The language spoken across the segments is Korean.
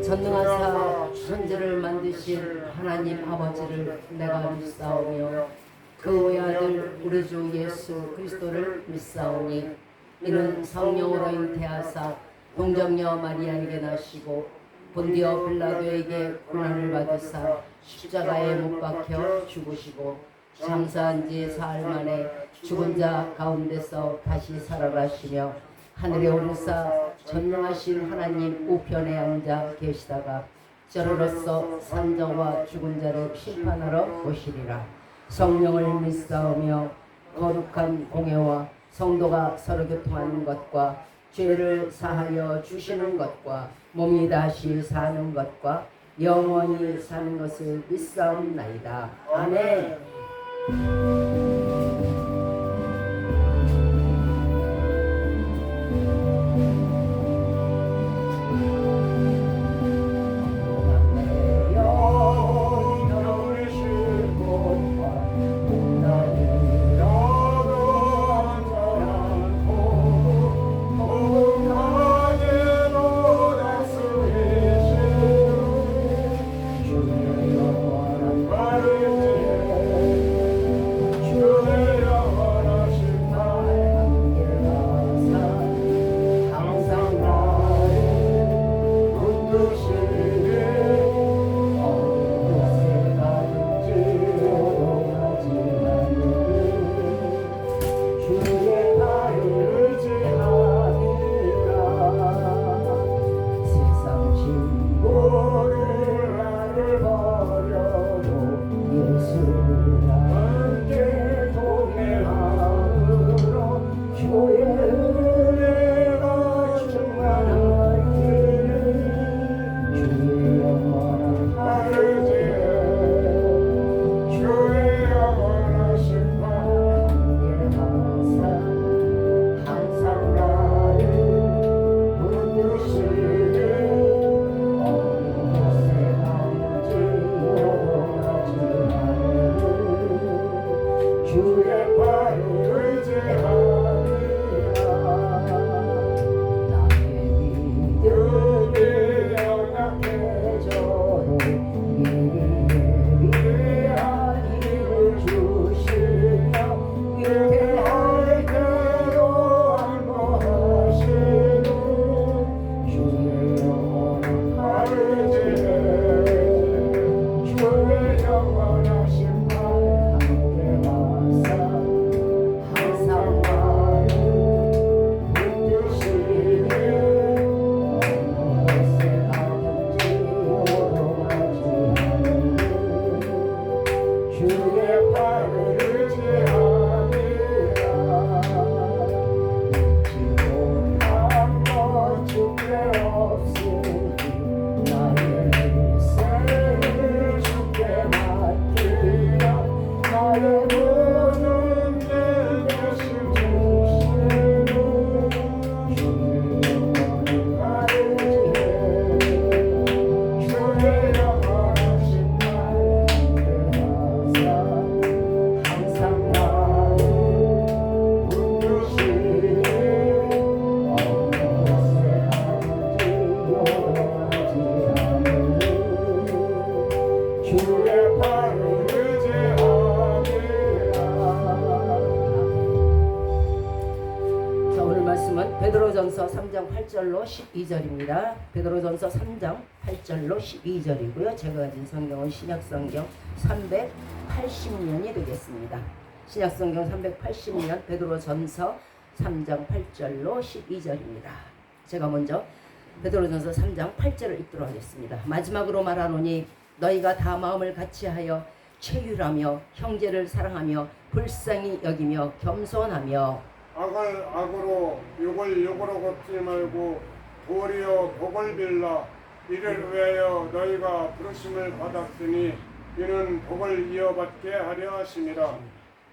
전능하사 천지를 만드신 하나님 아버지를 내가 믿사오며 그 외아들 우리 주 예수 그리스도를 믿사오니 이는 성령으로 잉태하사 동정녀 마리아에게 나시고 본디오 빌라도에게 고난을 받으사 십자가에 못 박혀 죽으시고 장사한 지 사흘 만에 죽은 자 가운데서 다시 살아가시며 하늘에 오르사 전능하신 하나님 우편에 앉아 계시다가 저로로서 산자와 죽은 자를 심판하러 오시리라. 성령을 믿사오며 거룩한 공예와 성도가 서로 교통하는 것과 죄를 사하여 주시는 것과 몸이 다시 사는 것과 영원히 사는 것을 믿사옵나이다. 아멘. 주의 팔을 의지하리라. 자, 오늘 말씀은 베드로전서 3장 8절로 12절입니다. 베드로전서 3장 8절로 12절이고요. 제가 가진 성경은 신약성경 380년이 되겠습니다. 신약성경 380년 베드로전서 3장 8절로 12절입니다. 제가 먼저 베드로전서 3장 8절을 읽도록 하겠습니다. 마지막으로 말하노니 너희가 다 마음을 같이하여 체휼하며 형제를 사랑하며 불쌍히 여기며 겸손하며 악을 악으로 욕을 욕으로 갚지 말고 도리어 복을 빌라. 이를 위하여 너희가 부르심을 받았으니 이는 복을 이어받게 하려 하심이라.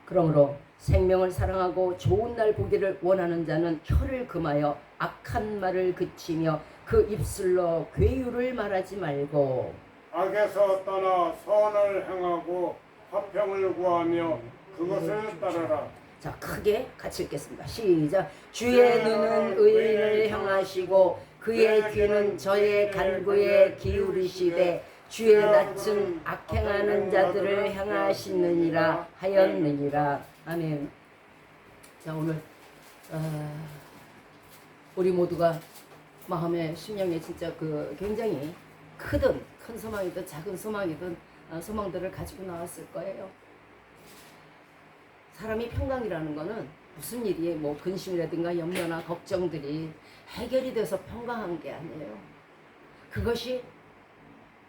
그러므로 생명을 사랑하고 좋은 날 보기를 원하는 자는 혀를 금하여 악한 말을 그치며 그 입술로 괴유를 말하지 말고 악에서 떠나 선을 행하고 화평을 구하며 그것을 따르라. 자, 크게 같이 읽겠습니다. 시작. 주의 눈은 의인을 향하시고 그의 귀는 저의 간구에 기울이시되 주의 낯은 악행하는 자들을 향하시느니라 하였느니라. 아멘. 자, 오늘 우리 모두가 마음의 심령에 진짜 굉장히 큰 소망이든 작은 소망이든 소망들을 가지고 나왔을 거예요. 사람이 평강이라는 거는 무슨 일이 뭐 근심이라든가 염려나 걱정들이 해결이 돼서 평강한 게 아니에요. 그것이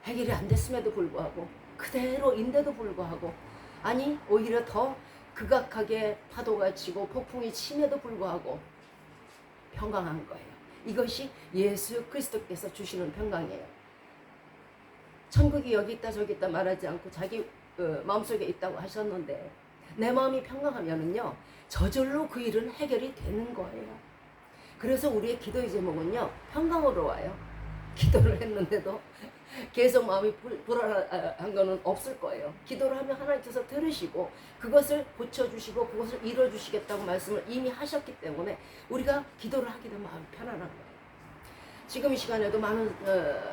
해결이 안 됐음에도 불구하고 그대로인데도 불구하고 아니 오히려 더 극악하게 파도가 치고 폭풍이 침에도 불구하고 평강한 거예요. 이것이 예수 그리스도께서 주시는 평강이에요. 천국이 여기 있다 저기 있다 말하지 않고 자기 마음속에 있다고 하셨는데 내 마음이 평강하면은요 저절로 그 일은 해결이 되는 거예요. 그래서 우리의 기도의 제목은요 평강으로 와요. 기도를 했는데도 계속 마음이 불안한 거는 없을 거예요. 기도를 하면 하나님께서 들으시고 그것을 고쳐주시고 그것을 이뤄주시겠다고 말씀을 이미 하셨기 때문에 우리가 기도를 하게 되면 마음이 편안한 거예요. 지금 이 시간에도 많은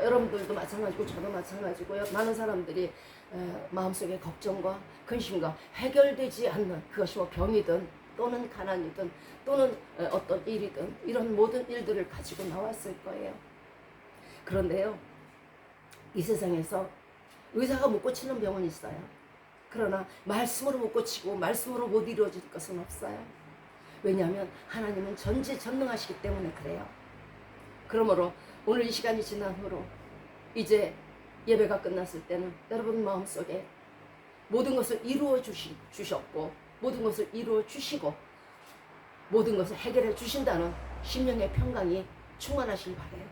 여러분들도 마찬가지고 저도 마찬가지고요. 많은 사람들이 마음속에 걱정과 근심과 해결되지 않는 그것이 뭐 병이든 또는 가난이든 또는 어떤 일이든 이런 모든 일들을 가지고 나왔을 거예요. 그런데요, 이 세상에서 의사가 못 고치는 병은 있어요. 그러나 말씀으로 못 고치고 말씀으로 못 이루어질 것은 없어요. 왜냐하면 하나님은 전지전능하시기 때문에 그래요. 그러므로 오늘 이 시간이 지난 후로 이제 예배가 끝났을 때는 여러분 마음속에 모든 것을 이루어 주셨고 모든 것을 이루어 주시고 모든 것을 해결해 주신다는 심령의 평강이 충만하시길 바라요.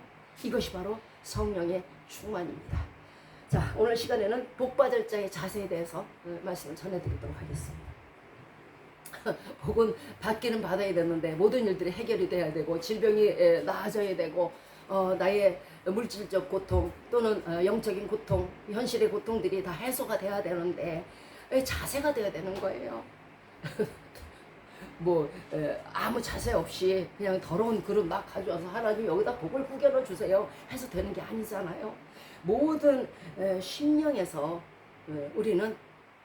이것이 바로 성령의 충만입니다. 자, 오늘 시간에는 복받을 자의 자세에 대해서 말씀을 전해드리도록 하겠습니다. 복은 받기는 받아야 되는데 모든 일들이 해결이 돼야 되고 질병이 나아져야 되고 나의 물질적 고통 또는 영적인 고통, 현실의 고통들이 다 해소가 돼야 되는데 자세가 돼야 되는 거예요. 아무 자세 없이 그냥 더러운 그릇 막 가져와서 하나님 여기다 복을 구겨넣어 주세요 해서 되는 게 아니잖아요. 모든 심령에서 우리는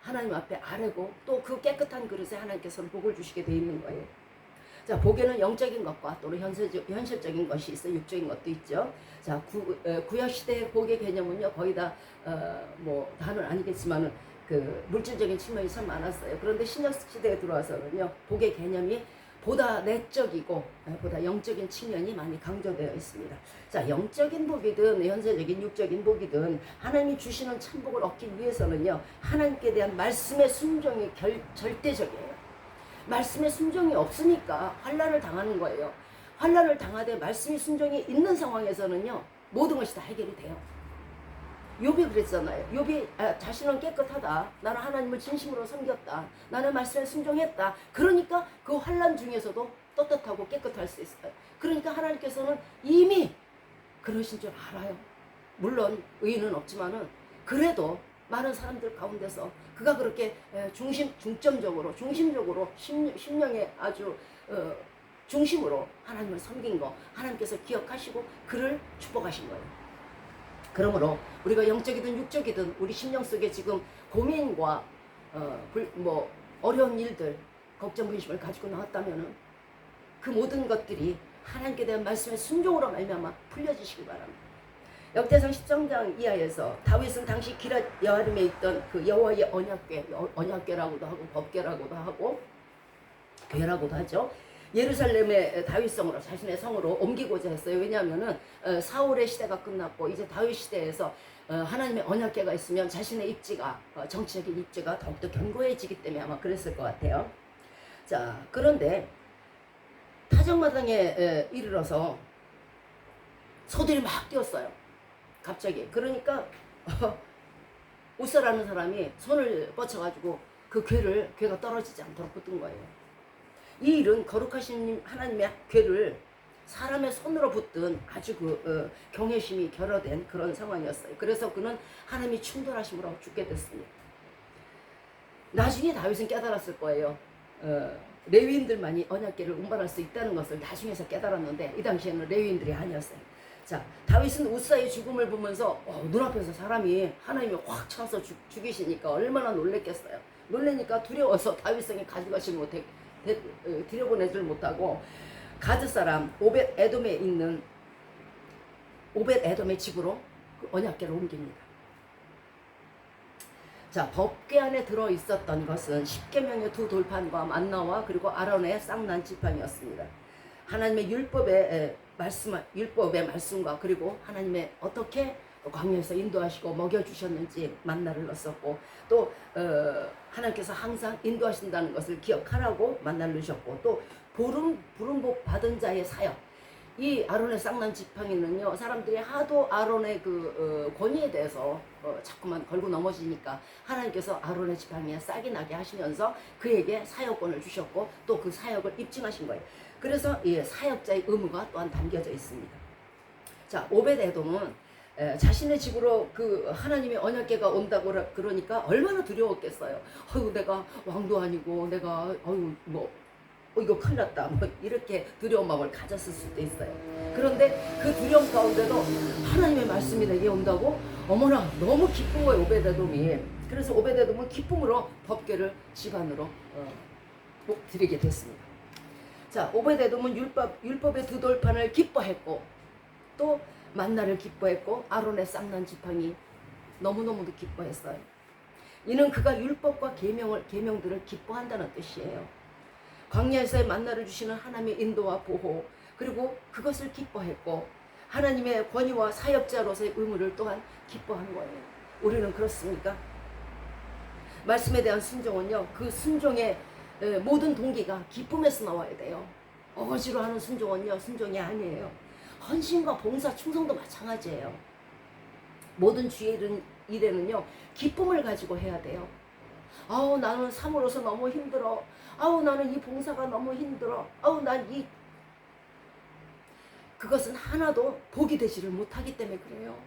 하나님 앞에 아뢰고 또 그 깨끗한 그릇에 하나님께서는 복을 주시게 되어 있는 거예요. 자, 복에는 영적인 것과 또는 현실적인 것이 있어 육적인 것도 있죠. 자, 구약 시대의 복의 개념은요 거의 다 다는 아니겠지만은 그 물질적인 측면이 참 많았어요. 그런데 신약 시대에 들어와서는요 복의 개념이 보다 내적이고 보다 영적인 측면이 많이 강조되어 있습니다. 자, 영적인 복이든 현세적인 육적인 복이든 하나님이 주시는 참복을 얻기 위해서는요 하나님께 대한 말씀의 순종이 절대적이에요. 말씀의 순종이 없으니까 환난을 당하는 거예요. 환난을 당하되 말씀의 순종이 있는 상황에서는요 모든 것이 다 해결이 돼요. 욥이 그랬잖아요. 욥이 자신은 깨끗하다. 나는 하나님을 진심으로 섬겼다. 나는 말씀에 순종했다. 그러니까 그 환난 중에서도 떳떳하고 깨끗할 수 있어요. 그러니까 하나님께서는 이미 그러신 줄 알아요. 물론 의인은 없지만은 그래도 많은 사람들 가운데서 그가 그렇게 중심적으로 심령의 아주 중심으로 하나님을 섬긴 거 하나님께서 기억하시고 그를 축복하신 거예요. 그러므로 우리가 영적이든 육적이든 우리 심령 속에 지금 고민과 어려운 일들, 걱정, 근심을 가지고 나왔다면은 그 모든 것들이 하나님께 대한 말씀의 순종으로 말미암아 풀려지시기 바랍니다. 역대상 13장 이하에서 다윗은 당시 기랏 여아림에 있던 그 여호와의 언약궤, 언약궤라고도 하고 법궤라고도 하고 궤라고도 하죠. 예루살렘의 다윗성으로, 자신의 성으로 옮기고자 했어요. 왜냐하면은 사울의 시대가 끝났고 이제 다윗 시대에서 하나님의 언약궤가 있으면 자신의 입지가, 정치적인 입지가 더욱더 견고해지기 때문에 아마 그랬을 것 같아요. 자, 그런데 타작마당에 이르러서 소들이 막 뛰었어요. 갑자기. 그러니까 우사라는 사람이 손을 뻗쳐가지고 그 궤가 떨어지지 않도록 붙든 거예요. 이 일은 거룩하신 하나님의 궤를 사람의 손으로 붙든 아주 경외심이 결여된 그런 상황이었어요. 그래서 그는 하나님이 충돌하심으로 죽게 됐습니다. 나중에 다윗은 깨달았을 거예요. 레위인들만이 언약궤를 운반할 수 있다는 것을 나중에서 깨달았는데 이 당시에는 레위인들이 아니었어요. 자, 다윗은 우사의 죽음을 보면서 눈앞에서 사람이 하나님이 확 쳐서 죽이시니까 얼마나 놀랬겠어요. 놀래니까 두려워서 다윗성에 가져가지 못해 들여보내질 못하고 가드 사람 오벳 에돔에 있는 오벳 에돔의 집으로 그 언약궤를 옮깁니다. 자, 법궤 안에 들어 있었던 것은 십계명의 두 돌판과 만나와 그리고 아론의 쌍난 지팡이였습니다. 하나님의 율법의 말씀과 그리고 하나님의 어떻게 광야에서 인도하시고 먹여주셨는지 만나를 넣었고 또 하나님께서 항상 인도하신다는 것을 기억하라고 만나를 넣으셨고 또 부름복 받은 자의 사역, 이 아론의 쌍난 지팡이는요, 사람들이 하도 아론의 권위에 대해서 자꾸만 걸고 넘어지니까 하나님께서 아론의 지팡이에 싹이 나게 하시면서 그에게 사역권을 주셨고 또 그 사역을 입증하신 거예요. 그래서 사역자의 의무가 또한 담겨져 있습니다. 자, 오벳 에돔은 자신의 집으로 그 하나님의 언약궤가 온다고 그러니까 얼마나 두려웠겠어요. 내가 왕도 아니고 내가 이거 큰일 났다 이렇게 두려운 마음을 가졌을 수도 있어요. 그런데 그 두려움 가운데도 하나님의 말씀이 내게 온다고 어머나 너무 기쁜 거예요, 오벳 에돔이. 그래서 오벳 에돔은 기쁨으로 법궤를 집 안으로 드리게 됐습니다. 자, 오벳 에돔은 율법의 두 돌판을 기뻐했고 또 만나를 기뻐했고 아론의 쌍난 지팡이 너무너무도 기뻐했어요. 이는 그가 율법과 계명들을 기뻐한다는 뜻이에요. 광야에서의 만나를 주시는 하나님의 인도와 보호, 그리고 그것을 기뻐했고 하나님의 권위와 사역자로서의 의무를 또한 기뻐하는 거예요. 우리는 그렇습니까? 말씀에 대한 순종은요, 그 순종의 모든 동기가 기쁨에서 나와야 돼요. 어거지로 하는 순종은요, 순종이 아니에요. 헌신과 봉사, 충성도 마찬가지예요. 모든 주의 일에는요, 기쁨을 가지고 해야 돼요. 나는 삶으로서 너무 힘들어. 나는 이 봉사가 너무 힘들어. 그것은 하나도 복이 되지를 못하기 때문에 그래요.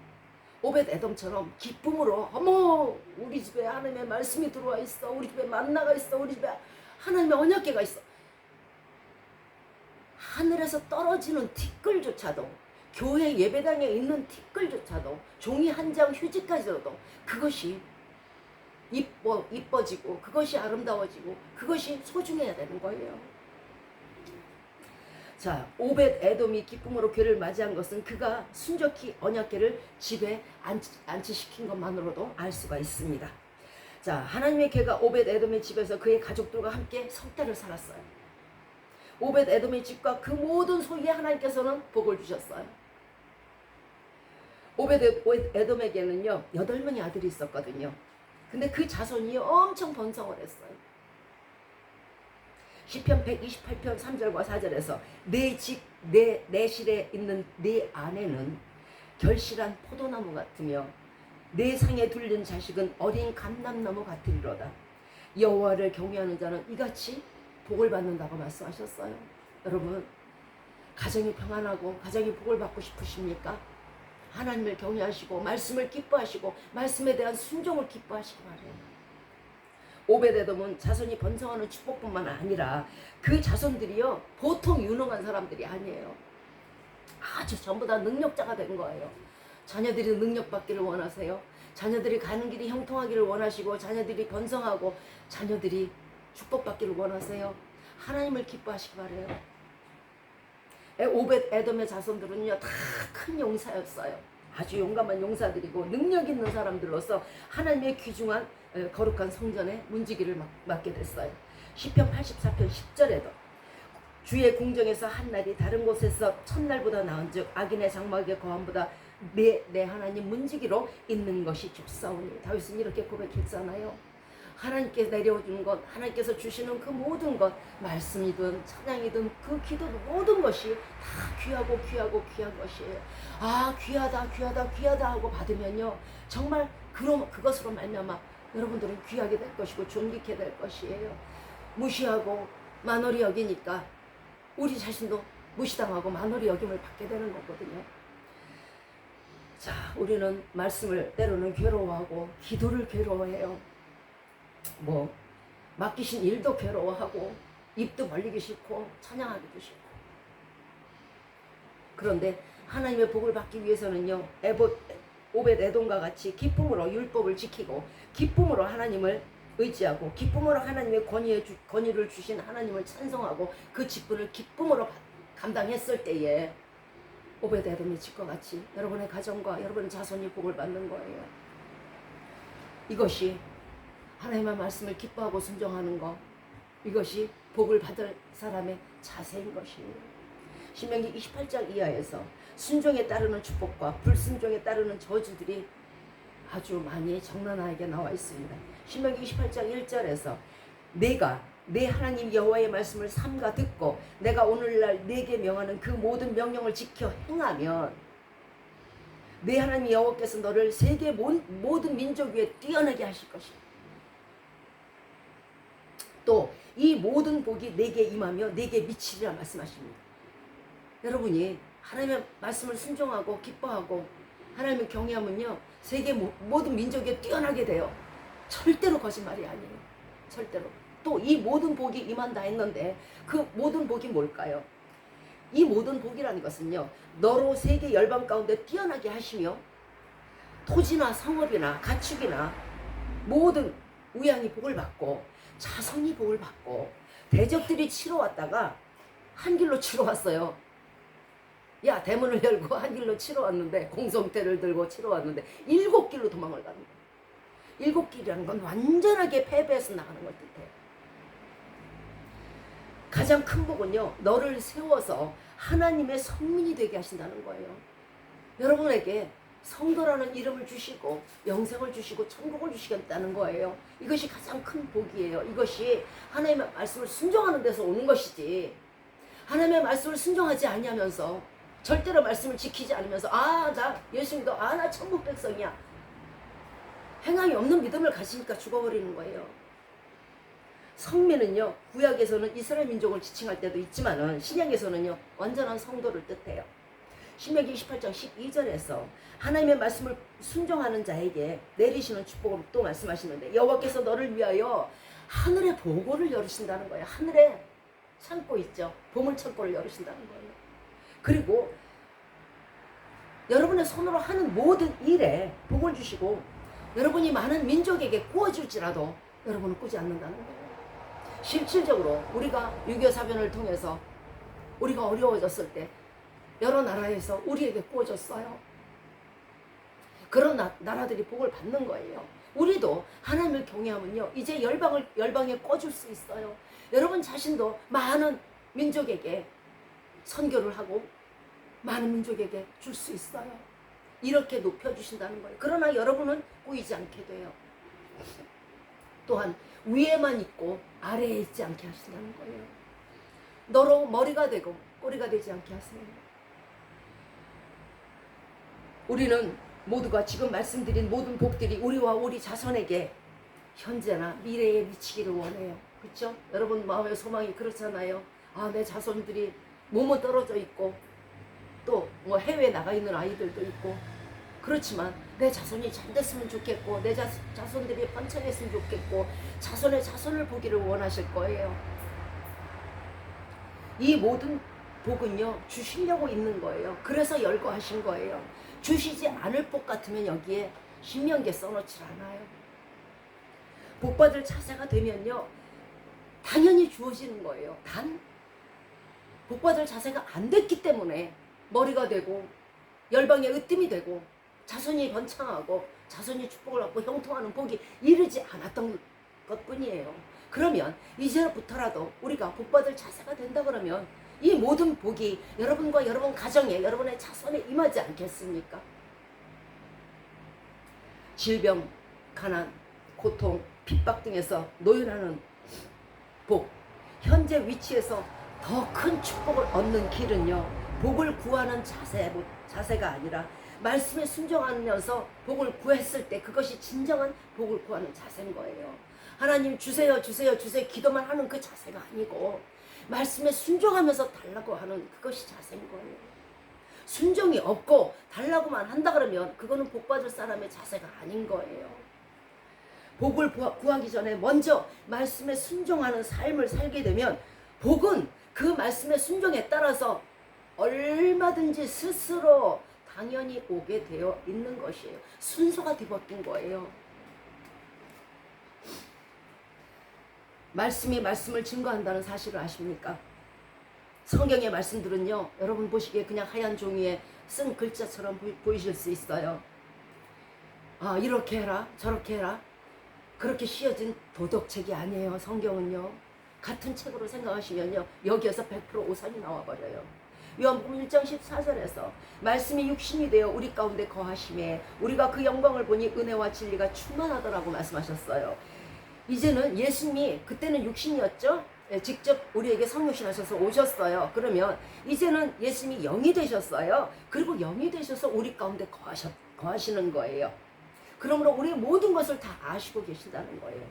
오벳 에돔처럼 기쁨으로 우리 집에 하나님의 말씀이 들어와 있어. 우리 집에 만나가 있어. 우리 집에 하나님의 언약궤가 있어. 하늘에서 떨어지는 티끌조차도, 교회 예배당에 있는 티끌조차도, 종이 한 장 휴지까지도 그것이 이뻐지고 그것이 아름다워지고 그것이 소중해야 되는 거예요. 자, 오벳 에돔이 기쁨으로 궤를 맞이한 것은 그가 순적히 언약궤를 집에 안치시킨 것만으로도 알 수가 있습니다. 자, 하나님의 궤가 오벳 에돔의 집에서 그의 가족들과 함께 석 달을 살았어요. 오벳 에돔의 집과 그 모든 소유에 하나님께서는 복을 주셨어요. 오벳 에돔에게는요 8명의 아들이 있었거든요. 근데 그 자손이 엄청 번성을 했어요. 시편 128편 3절과 4절에서 내 집, 내 실에 있는 내 아내는 결실한 포도나무 같으며 내 상에 둘린 자식은 어린 감람나무 같으리로다. 여호와를 경외하는 자는 이같이 복을 받는다고 말씀하셨어요. 여러분, 가정이 평안하고 가정이 복을 받고 싶으십니까? 하나님을 경외하시고 말씀을 기뻐하시고 말씀에 대한 순종을 기뻐하시기 바래요. 오벳 에돔은 자손이 번성하는 축복뿐만 아니라 그 자손들이요 보통 유능한 사람들이 아니에요. 아주 전부 다 능력자가 된 거예요. 자녀들이 능력받기를 원하세요. 자녀들이 가는 길이 형통하기를 원하시고 자녀들이 번성하고 자녀들이 축복받기를 원하세요. 하나님을 기뻐하시기 바래요. 오벳 에돔의 자손들은요 다 큰 용사였어요. 아주 용감한 용사들이고 능력 있는 사람들로서 하나님의 귀중한 거룩한 성전의 문지기를 맡게 됐어요. 시편 84편 10절에도 주의 궁정에서 한 날이 다른 곳에서 첫날보다 나은즉 악인의 장막의 거함보다 내 하나님 문지기로 있는 것이 좋사오니. 다윗은 이렇게 고백했잖아요. 하나님께 내려주는 것, 하나님께서 주시는 그 모든 것, 말씀이든 찬양이든 그 기도도 모든 것이 다 귀하고 귀하고 귀한 것이에요. 아, 귀하다 귀하다 귀하다 하고 받으면요 정말 그것으로 말미암아 여러분들은 귀하게 될 것이고 존귀케 될 것이에요. 무시하고 만홀히 여기니까 우리 자신도 무시당하고 만홀히 여김을 받게 되는 거거든요. 자, 우리는 말씀을 때로는 괴로워하고 기도를 괴로워해요. 맡기신 일도 괴로워하고 입도 벌리기 싫고 찬양하기도 싫고. 그런데 하나님의 복을 받기 위해서는요 오벳 에돔과 같이 기쁨으로 율법을 지키고 기쁨으로 하나님을 의지하고 기쁨으로 하나님의 권위를 주신 하나님을 찬송하고 그 직분을 기쁨으로 감당했을 때에 오벳 에돔의 집과 같이 여러분의 가정과 여러분의 자손이 복을 받는 거예요. 이것이 하나님의 말씀을 기뻐하고 순종하는 것, 이것이 복을 받을 사람의 자세인 것이에요. 신명기 28장 이하에서 순종에 따르는 축복과 불순종에 따르는 저주들이 아주 많이 적나라하게 나와 있습니다. 신명기 28장 1절에서 내가 내 하나님 여호와의 말씀을 삼가 듣고 내가 오늘날 내게 명하는 그 모든 명령을 지켜 행하면 내 하나님 여호와께서 너를 세계 모든 민족 위에 뛰어나게 하실 것이다. 또 이 모든 복이 내게 임하며 내게 미치리라 말씀하십니다. 여러분이 하나님의 말씀을 순종하고 기뻐하고 하나님을 경외하면요 세계 모든 민족에 뛰어나게 돼요. 절대로 거짓말이 아니에요. 절대로. 또 이 모든 복이 임한다 했는데 그 모든 복이 뭘까요? 이 모든 복이라는 것은요 너로 세계 열방 가운데 뛰어나게 하시며 토지나 성읍이나 가축이나 모든 우양이 복을 받고 자손이 복을 받고 대적들이 치러 왔다가 한 길로 치러 왔어요. 야, 대문을 열고 한 길로 치러 왔는데 공성태를 들고 치러 왔는데 7길로 도망을 가는 거예요. 7길이라는 건 완전하게 패배해서 나가는 걸 뜻해요. 가장 큰 복은요 너를 세워서 하나님의 성민이 되게 하신다는 거예요. 여러분에게 성도라는 이름을 주시고 영생을 주시고 천국을 주시겠다는 거예요. 이것이 가장 큰 복이에요. 이것이 하나님의 말씀을 순종하는 데서 오는 것이지 하나님의 말씀을 순종하지 아니하면서 절대로 말씀을 지키지 않으면서 나 예수 믿어 나 천국 백성이야 행함이 없는 믿음을 가지니까 죽어버리는 거예요. 성민은요 구약에서는 이스라엘 민족을 지칭할 때도 있지만은 신약에서는요 완전한 성도를 뜻해요. 신명기 28장 12절에서 하나님의 말씀을 순종하는 자에게 내리시는 축복을 또 말씀하시는데 여호와께서 너를 위하여 하늘의 보고를 열으신다는 거예요. 하늘에 창고 있죠. 보물 창고를 열으신다는 거예요. 그리고 여러분의 손으로 하는 모든 일에 복을 주시고 여러분이 많은 민족에게 구워줄지라도 여러분은 꾸지 않는다는 거예요. 실질적으로 우리가 6.25 사변을 통해서 우리가 어려워졌을 때 여러 나라에서 우리에게 구워줬어요. 그런 나라들이 복을 받는 거예요. 우리도 하나님을 경외하면요 이제 열방에 꿔줄 수 있어요. 여러분 자신도 많은 민족에게 선교를 하고 많은 민족에게 줄 수 있어요. 이렇게 높여주신다는 거예요. 그러나 여러분은 꼬이지 않게 돼요. 또한 위에만 있고 아래에 있지 않게 하신다는 거예요. 너로 머리가 되고 꼬리가 되지 않게 하세요. 우리는 모두가 지금 말씀드린 모든 복들이 우리와 우리 자손에게 현재나 미래에 미치기를 원해요. 그렇죠? 여러분 마음의 소망이 그렇잖아요. 내 자손들이 몸은 떨어져 있고 또 뭐 해외에 나가 있는 아이들도 있고 그렇지만 내 자손이 잘 됐으면 좋겠고 내 자손들이 번창했으면 좋겠고 자손의 자손을 보기를 원하실 거예요. 이 모든 복은요 주시려고 있는 거예요. 그래서 열거하신 거예요. 주시지 않을 복 같으면 여기에 신명기에 써놓질 않아요. 복받을 차세가 되면요 당연히 주어지는 거예요. 단 복받을 자세가 안 됐기 때문에 머리가 되고 열방에 으뜸이 되고 자손이 번창하고 자손이 축복을 얻고 형통하는 복이 이르지 않았던 것뿐이에요. 그러면 이제부터라도 우리가 복받을 자세가 된다 그러면 이 모든 복이 여러분과 여러분 가정에 여러분의 자손에 임하지 않겠습니까? 질병, 가난, 고통, 핍박 등에서 노연하는 복, 현재 위치에서 더 큰 축복을 얻는 길은요, 복을 구하는 자세가 아니라 말씀에 순종하면서 복을 구했을 때 그것이 진정한 복을 구하는 자세인 거예요. 하나님 주세요 주세요 주세요 기도만 하는 그 자세가 아니고 말씀에 순종하면서 달라고 하는 그것이 자세인 거예요. 순종이 없고 달라고만 한다 그러면 그거는 복받을 사람의 자세가 아닌 거예요. 복을 구하기 전에 먼저 말씀에 순종하는 삶을 살게 되면 복은 그 말씀의 순종에 따라서 얼마든지 스스로 당연히 오게 되어 있는 것이에요. 순서가 뒤바뀐 거예요. 말씀이 말씀을 증거한다는 사실을 아십니까? 성경의 말씀들은요, 여러분 보시기에 그냥 하얀 종이에 쓴 글자처럼 보이실 수 있어요. 아, 이렇게 해라 저렇게 해라 그렇게 씌어진 도덕책이 아니에요. 성경은요, 같은 책으로 생각하시면요, 여기에서 100% 오산이 나와버려요. 요한복음 1장 14절에서 말씀이 육신이 되어 우리 가운데 거하심에 우리가 그 영광을 보니 은혜와 진리가 충만하더라고 말씀하셨어요. 이제는 예수님이, 그때는 육신이었죠. 직접 우리에게 성육신하셔서 오셨어요. 그러면 이제는 예수님이 영이 되셨어요. 그리고 영이 되셔서 우리 가운데 거하시는 거예요. 그러므로 우리의 모든 것을 다 아시고 계신다는 거예요.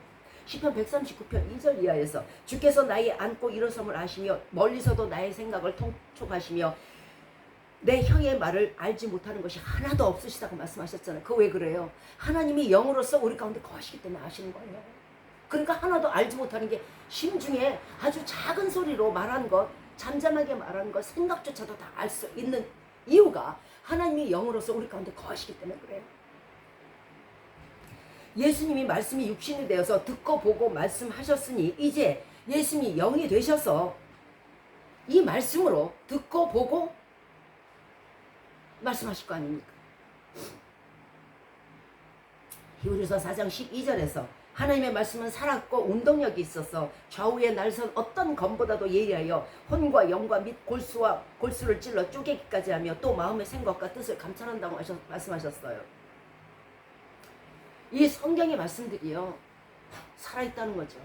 시편 139편 2절 이하에서 주께서 나의 앉고 일어섬을 아시며 멀리서도 나의 생각을 통촉하시며 내 형의 말을 알지 못하는 것이 하나도 없으시다고 말씀하셨잖아요. 그거 왜 그래요? 하나님이 영으로서 우리 가운데 거하시기 때문에 아시는 거예요. 그러니까 하나도 알지 못하는 게 심중에 아주 작은 소리로 말한 것, 잠잠하게 말한 것, 생각조차도 다 알 수 있는 이유가 하나님이 영으로서 우리 가운데 거하시기 때문에 그래요. 예수님이 말씀이 육신이 되어서 듣고 보고 말씀하셨으니 이제 예수님이 영이 되셔서 이 말씀으로 듣고 보고 말씀하실 거 아닙니까? 히브리서 4장 12절에서 하나님의 말씀은 살았고 운동력이 있어서 좌우에 날선 어떤 검보다도 예리하여 혼과 영과 및 골수를 찔러 쪼개기까지 하며 또 마음의 생각과 뜻을 감찰한다고 말씀하셨어요. 이 성경의 말씀들이요, 살아있다는 거죠.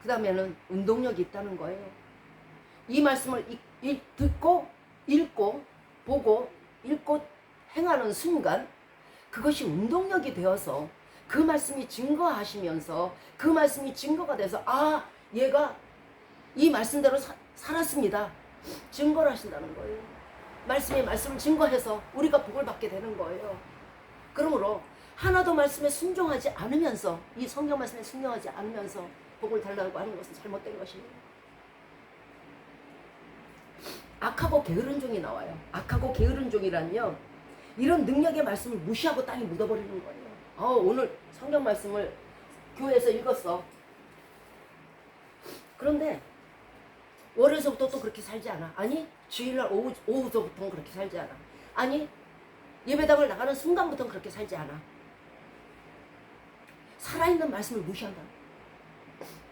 그 다음에는 운동력이 있다는 거예요. 이 말씀을 듣고 읽고 보고 읽고 행하는 순간 그것이 운동력이 되어서 그 말씀이 증거하시면서 그 말씀이 증거가 돼서 아, 얘가 이 말씀대로 살았습니다. 증거를 하신다는 거예요. 말씀을 증거해서 우리가 복을 받게 되는 거예요. 그러므로 하나도 말씀에 순종하지 않으면서, 이 성경 말씀에 순종하지 않으면서 복을 달라고 하는 것은 잘못된 것입니다. 악하고 게으른 종이 나와요. 악하고 게으른 종이란요, 이런 능력의 말씀을 무시하고 땅에 묻어버리는 거예요. 오늘 성경 말씀을 교회에서 읽었어. 그런데 월요일서부터 또 그렇게 살지 않아. 아니, 주일날 오후서부터는 그렇게 살지 않아. 아니, 예배당을 나가는 순간부터는 그렇게 살지 않아. 살아있는 말씀을 무시한다.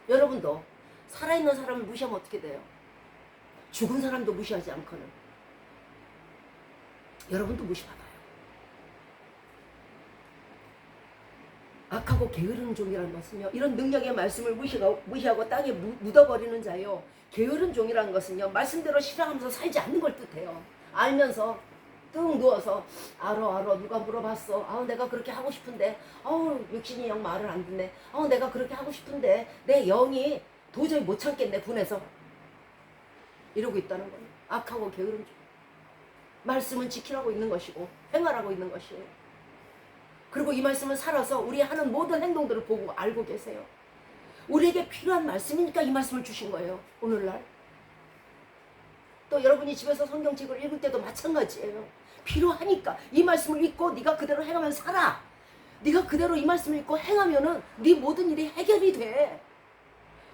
여러분도 살아있는 사람을 무시하면 어떻게 돼요? 죽은 사람도 무시하지 않고는 여러분도 무시받아요. 악하고 게으른 종이라는 것은요, 이런 능력의 말씀을 무시하고 땅에 묻어버리는 자요, 게으른 종이라는 것은요, 말씀대로 실행하면서 살지 않는 걸 뜻해요. 알면서 뚱 누워서 알어 누가 물어봤어. 내가 그렇게 하고 싶은데 육신이 영 말을 안 듣네. 내가 그렇게 하고 싶은데 내 영이 도저히 못 참겠네, 분해서. 이러고 있다는 거예요. 악하고 게으른 종. 말씀은 지키라고 있는 것이고 행하라고 있는 것이에요. 그리고 이 말씀은 살아서 우리 하는 모든 행동들을 보고 알고 계세요. 우리에게 필요한 말씀이니까 이 말씀을 주신 거예요, 오늘날. 또 여러분이 집에서 성경책을 읽을 때도 마찬가지예요. 필요하니까 이 말씀을 읽고 네가 그대로 행하면 살아. 네가 그대로 이 말씀을 읽고 행하면은 네 모든 일이 해결이 돼.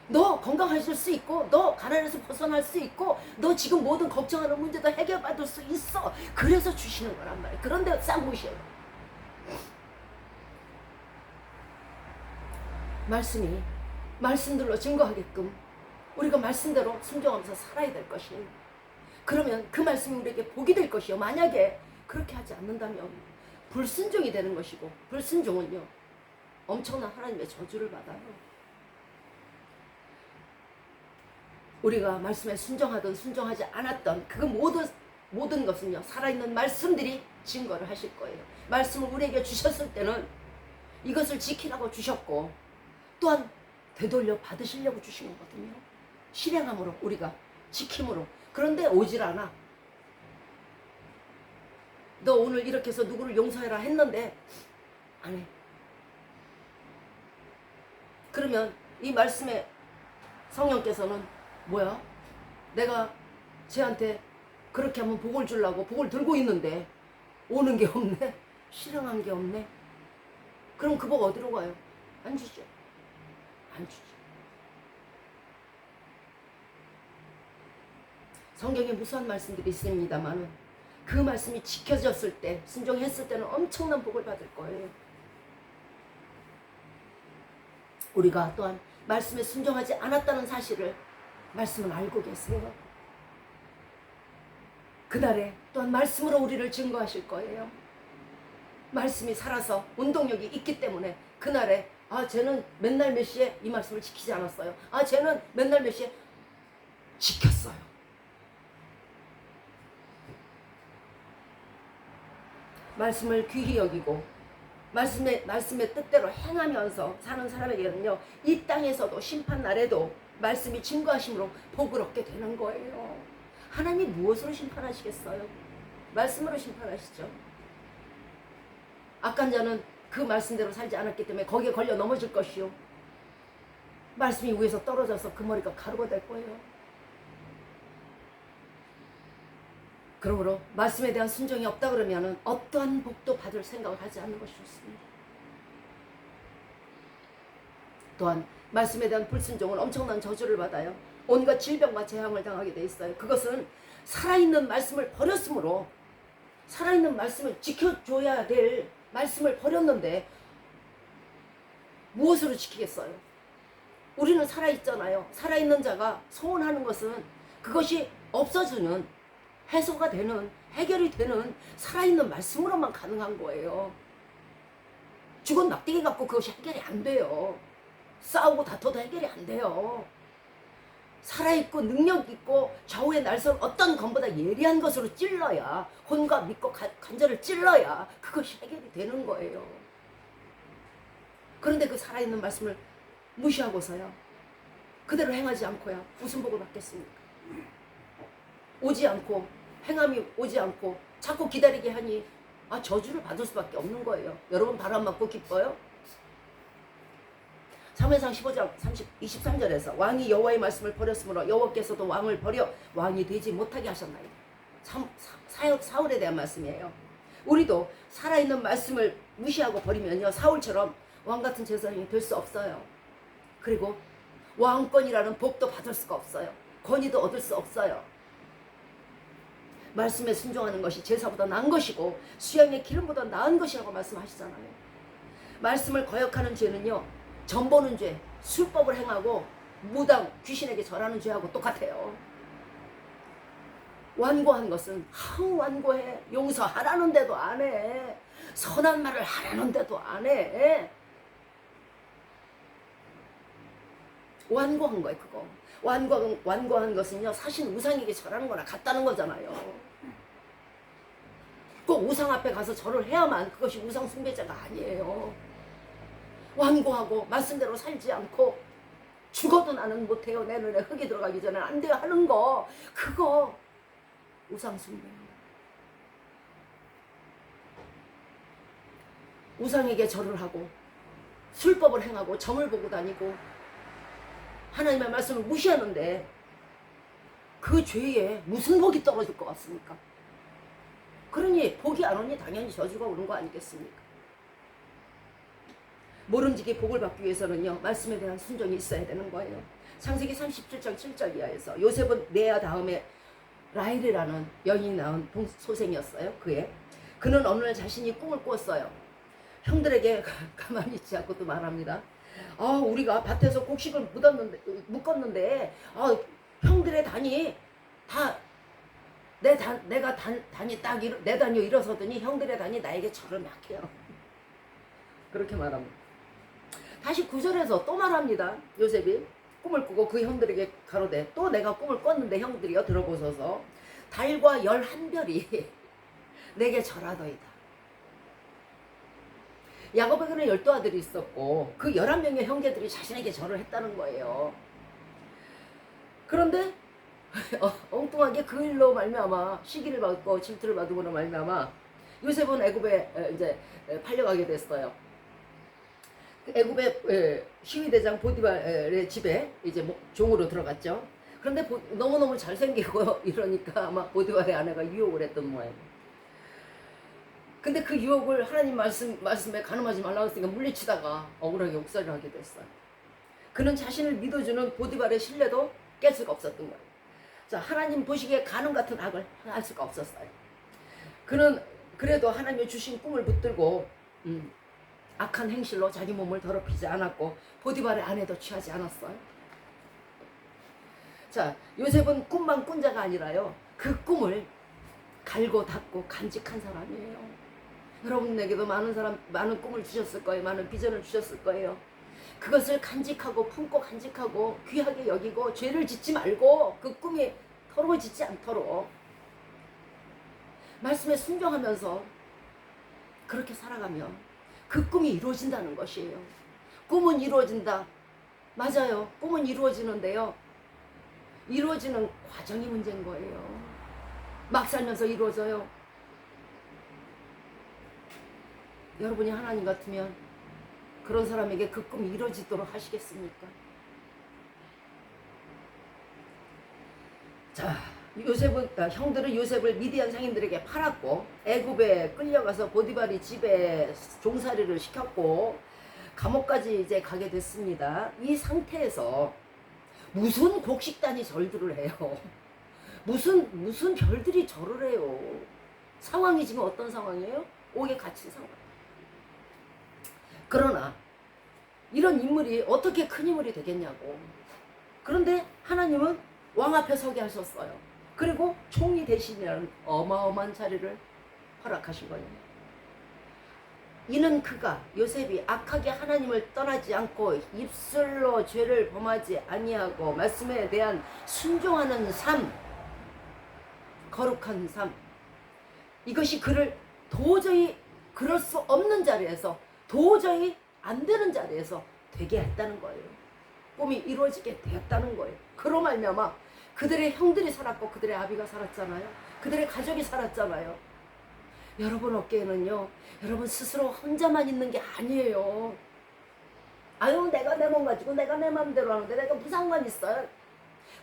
너 건강해질 수 있고, 너 가난에서 벗어날 수 있고, 너 지금 모든 걱정하는 문제도 해결받을 수 있어. 그래서 주시는 거란 말이에요. 그런데 쌍무시해요. 말씀이 말씀들로 증거하게끔 우리가 말씀대로 순종하면서 살아야 될 것이에요. 그러면 그 말씀이 우리에게 복이 될 것이요. 만약에 그렇게 하지 않는다면 불순종이 되는 것이고, 불순종은요 엄청난 하나님의 저주를 받아요. 우리가 말씀에 순종하든 순종하지 않았던 그 모든 것은요 살아있는 말씀들이 증거를 하실 거예요. 말씀을 우리에게 주셨을 때는 이것을 지키라고 주셨고, 또한 되돌려 받으시려고 주신 거거든요. 실행함으로, 우리가 지킴으로. 그런데 오질 않아. 너 오늘 이렇게 해서 누구를 용서해라 했는데 안 해. 그러면 이 말씀에 성령께서는 뭐야? 내가 쟤한테 그렇게 하면 복을 주려고 복을 들고 있는데 오는 게 없네? 실행한 게 없네? 그럼 그 복 어디로 가요? 안 주죠. 안 주죠. 성경에 무수한 말씀들이 있습니다만 그 말씀이 지켜졌을 때, 순종했을 때는 엄청난 복을 받을 거예요. 우리가 또한 말씀에 순종하지 않았다는 사실을 말씀은 알고 계세요. 그날에 또한 말씀으로 우리를 증거하실 거예요. 말씀이 살아서 운동력이 있기 때문에 그날에 쟤는 맨날 몇 시에 이 말씀을 지키지 않았어요. 쟤는 맨날 몇 시에 지켰어요. 말씀을 귀히 여기고 말씀의 뜻대로 행하면서 사는 사람에게는요 이 땅에서도 심판날에도 말씀이 증거하심으로 복을 얻게 되는 거예요. 하나님이 무엇으로 심판하시겠어요? 말씀으로 심판하시죠. 악한 자는 그 말씀대로 살지 않았기 때문에 거기에 걸려 넘어질 것이요, 말씀이 위에서 떨어져서 그 머리가 가루가 될 거예요. 그러므로 말씀에 대한 순종이 없다 그러면은 어떠한 복도 받을 생각을 하지 않는 것이 좋습니다. 또한 말씀에 대한 불순종은 엄청난 저주를 받아요. 온갖 질병과 재앙을 당하게 돼 있어요. 그것은 살아있는 말씀을 버렸으므로, 살아있는 말씀을 지켜줘야 될 말씀을 버렸는데 무엇으로 지키겠어요? 우리는 살아있잖아요. 살아있는 자가 소원하는 것은 그것이 없어지는, 해소가 되는, 해결이 되는 살아있는 말씀으로만 가능한 거예요. 죽은 막대기 갖고 그것이 해결이 안 돼요. 싸우고 다퉈도 해결이 안 돼요. 살아있고 능력있고 좌우의 날선 어떤 검보다 예리한 것으로 찔러야, 혼과 믿고 관절을 찔러야 그것이 해결이 되는 거예요. 그런데 그 살아있는 말씀을 무시하고서야, 그대로 행하지 않고야 무슨 복을 받겠습니까? 오지 않고, 행함이 오지 않고 자꾸 기다리게 하니 저주를 받을 수밖에 없는 거예요. 여러분 바람 맞고 기뻐요? 사무엘상 15장 23절에서 왕이 여호와의 말씀을 버렸으므로 여호와께서도 왕을 버려 왕이 되지 못하게 하셨나이다. 사울에 대한 말씀이에요. 우리도 살아있는 말씀을 무시하고 버리면요 사울처럼 왕같은 제사장이 될 수 없어요. 그리고 왕권이라는 복도 받을 수가 없어요. 권위도 얻을 수 없어요. 말씀에 순종하는 것이 제사보다 나은 것이고 수양의 기름보다 나은 것이라고 말씀하시잖아요. 말씀을 거역하는 죄는요 전보는 죄, 술법을 행하고 무당, 귀신에게 절하는 죄하고 똑같아요. 완고한 것은 완고해. 용서하라는데도 안 해. 선한 말을 하라는데도 안 해. 완고한 거예요, 그거. 완고한 것은요 사실 우상에게 절하는 거나 같다는 거잖아요. 꼭 우상 앞에 가서 절을 해야만 그것이 우상 숭배자가 아니에요. 완고하고 말씀대로 살지 않고 죽어도 나는 못해요, 내 눈에 흙이 들어가기 전에 안 돼요 하는 거, 그거 우상 숭배예요. 우상에게 절을 하고 술법을 행하고 점을 보고 다니고 하나님의 말씀을 무시하는데 그 죄에 무슨 복이 떨어질 것 같습니까? 그러니 복이 안 오니 당연히 저주가 오는 거 아니겠습니까? 모름지기 복을 받기 위해서는요 말씀에 대한 순종이 있어야 되는 거예요. 창세기 37장 7절 이하에서 요셉은 레아 다음에 라헬이라는 여인이 낳은 소생이었어요. 그는 어느 날 자신이 꿈을 꿨어요. 형들에게 가만히 있지 않고 또 말합니다. 우리가 밭에서 곡식을 묶었는데 형들의 단이 다 내가 단이 딱 내 단이 일어서더니 형들의 단이 나에게 절을 막 해요. 그렇게 말합니다. 다시 9절에서 또 말합니다. 요셉이 꿈을 꾸고 그 형들에게 가로되 또 내가 꿈을 꿨는데 형들이여 들어보소서 달과 11별이 내게 절하더이다. 야곱에게는 12아들이 있었고 그 11명의 형제들이 자신에게 절을 했다는 거예요. 그런데 엉뚱하게 그 일로 말미암아 시기를 받고 질투를 받음으로 말미암아 요셉은 애굽에 이제 팔려가게 됐어요. 애굽의 시위대장 보디발의 집에 이제 종으로 들어갔죠. 그런데 너무너무 잘생기고 이러니까 아마 보디발의 아내가 유혹을 했던 모양이에요. 근데 그 유혹을 하나님 말씀에 가늠하지 말라고 했으니까 물리치다가 억울하게 옥살이를 하게 됐어요. 그는 자신을 믿어주는 보디발의 신뢰도 깰 수가 없었던 거예요. 자, 하나님 보시기에 가늠 같은 악을 할 수가 없었어요. 그는 그래도 하나님의 주신 꿈을 붙들고 악한 행실로 자기 몸을 더럽히지 않았고 보디발의 아내도 취하지 않았어요. 자, 요셉은 꿈만 꾼 자가 아니라요. 그 꿈을 갈고 닦고 간직한 사람이에요. 여러분에게도 많은 꿈을 주셨을 거예요. 많은 비전을 주셨을 거예요. 그것을 간직하고 품고 간직하고 귀하게 여기고 죄를 짓지 말고 그 꿈이 더러워지지 않도록 말씀에 순종하면서 그렇게 살아가면 그 꿈이 이루어진다는 것이에요. 꿈은 이루어진다. 맞아요. 꿈은 이루어지는데요. 이루어지는 과정이 문제인 거예요. 막 살면서 이루어져요. 여러분이 하나님 같으면 그런 사람에게 그 꿈이 이루어지도록 하시겠습니까? 자, 형들은 요셉을 미디안 상인들에게 팔았고 애굽에 끌려가서 보디발이 집에 종살이를 시켰고 감옥까지 이제 가게 됐습니다. 이 상태에서 무슨 곡식단이 절들을 해요. 무슨 별들이 절을 해요. 상황이 지금 어떤 상황이에요? 옥에 갇힌 상황. 그러나 이런 인물이 어떻게 큰 인물이 되겠냐고. 그런데 하나님은 왕 앞에 서게 하셨어요. 그리고 총리 대신이라는 어마어마한 자리를 허락하신 거예요. 이는 요셉이 악하게 하나님을 떠나지 않고 입술로 죄를 범하지 아니하고 말씀에 대한 순종하는 삶, 거룩한 삶, 이것이 그를 도저히 그럴 수 없는 자리에서 도저히 안 되는 자리에서 되게 했다는 거예요. 꿈이 이루어지게 되었다는 거예요. 그로 말미암아 그들의 형들이 살았고 그들의 아비가 살았잖아요. 그들의 가족이 살았잖아요. 여러분 어깨에는요, 여러분 스스로 혼자만 있는 게 아니에요. 아유, 내가 내 몸 가지고 내가 내 마음대로 하는데 내가 무슨 상관 있어요?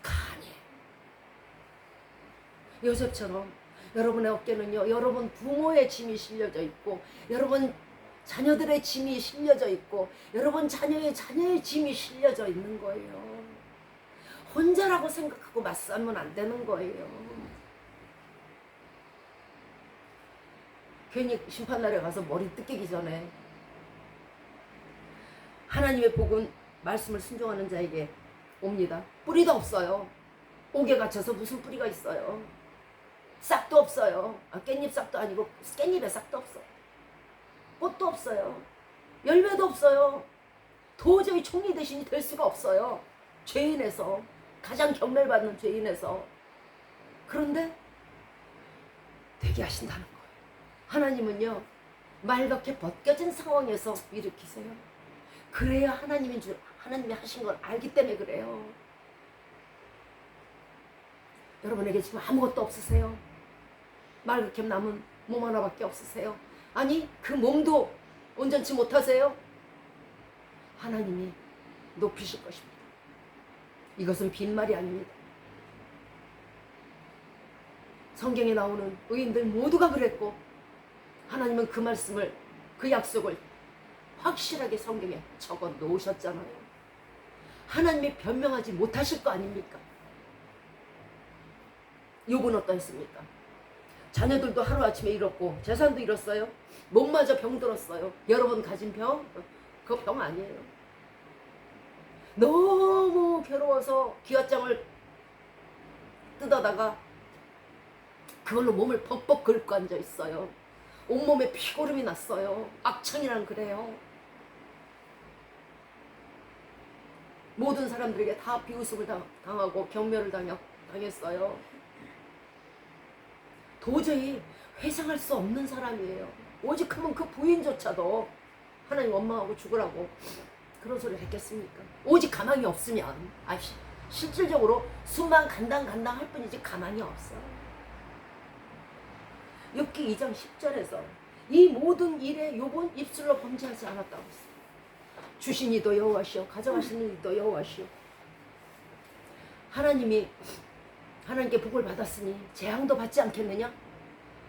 아니에요. 요셉처럼 여러분의 어깨는요, 여러분 부모의 짐이 실려져 있고 여러분 자녀들의 짐이 실려져 있고 여러분 자녀의 짐이 실려져 있는 거예요. 혼자라고 생각하고 맞서면 안 되는 거예요. 괜히 심판날에 가서 머리 뜯기기 전에 하나님의 복은 말씀을 순종하는 자에게 옵니다. 뿌리도 없어요. 옥에 갇혀서 무슨 뿌리가 있어요. 싹도 없어요. 깻잎 싹도 아니고 깻잎에 싹도 없어요. 꽃도 없어요. 열매도 없어요. 도저히 총리 대신이 될 수가 없어요. 죄인에서, 가장 경멸받는 죄인에서. 그런데 되게 하신다는 거예요. 하나님은요, 말갛게 벗겨진 상황에서 일으키세요. 그래야 하나님이 하신 걸 알기 때문에 그래요. 여러분에게 지금 아무것도 없으세요? 말갛게 남은 몸 하나밖에 없으세요? 아니, 그 몸도 온전치 못하세요? 하나님이 높이실 것입니다. 이것은 빈말이 아닙니다. 성경에 나오는 의인들 모두가 그랬고 하나님은 그 말씀을, 그 약속을 확실하게 성경에 적어 놓으셨잖아요. 하나님이 변명하지 못하실 거 아닙니까? 욥은 어떠했습니까? 자녀들도 하루아침에 잃었고 재산도 잃었어요. 몸마저 병들었어요. 여러분 가진 병? 그거 병 아니에요. 너무 괴로워서 기왓장을 뜯어다가 그걸로 몸을 벅벅 긁고 앉아 있어요. 온몸에 피고름이 났어요. 악청이란 그래요. 모든 사람들에게 다 비웃음을 당하고 경멸을 당했어요. 도저히 회상할 수 없는 사람이에요. 오직 하면 그 부인조차도 하나님 원망하고 죽으라고 그런 소리를 했겠습니까? 오직 가망이 없으면 실질적으로 숨만 간당 할 뿐이지 가망이 없어요. 욥기 2장 10절에서 이 모든 일에 욥은 입술로 범죄하지 않았다고 했어요. 주신 이도 여호와시오, 가져가시는 이도 여호와시오. 하나님께 복을 받았으니 재앙도 받지 않겠느냐?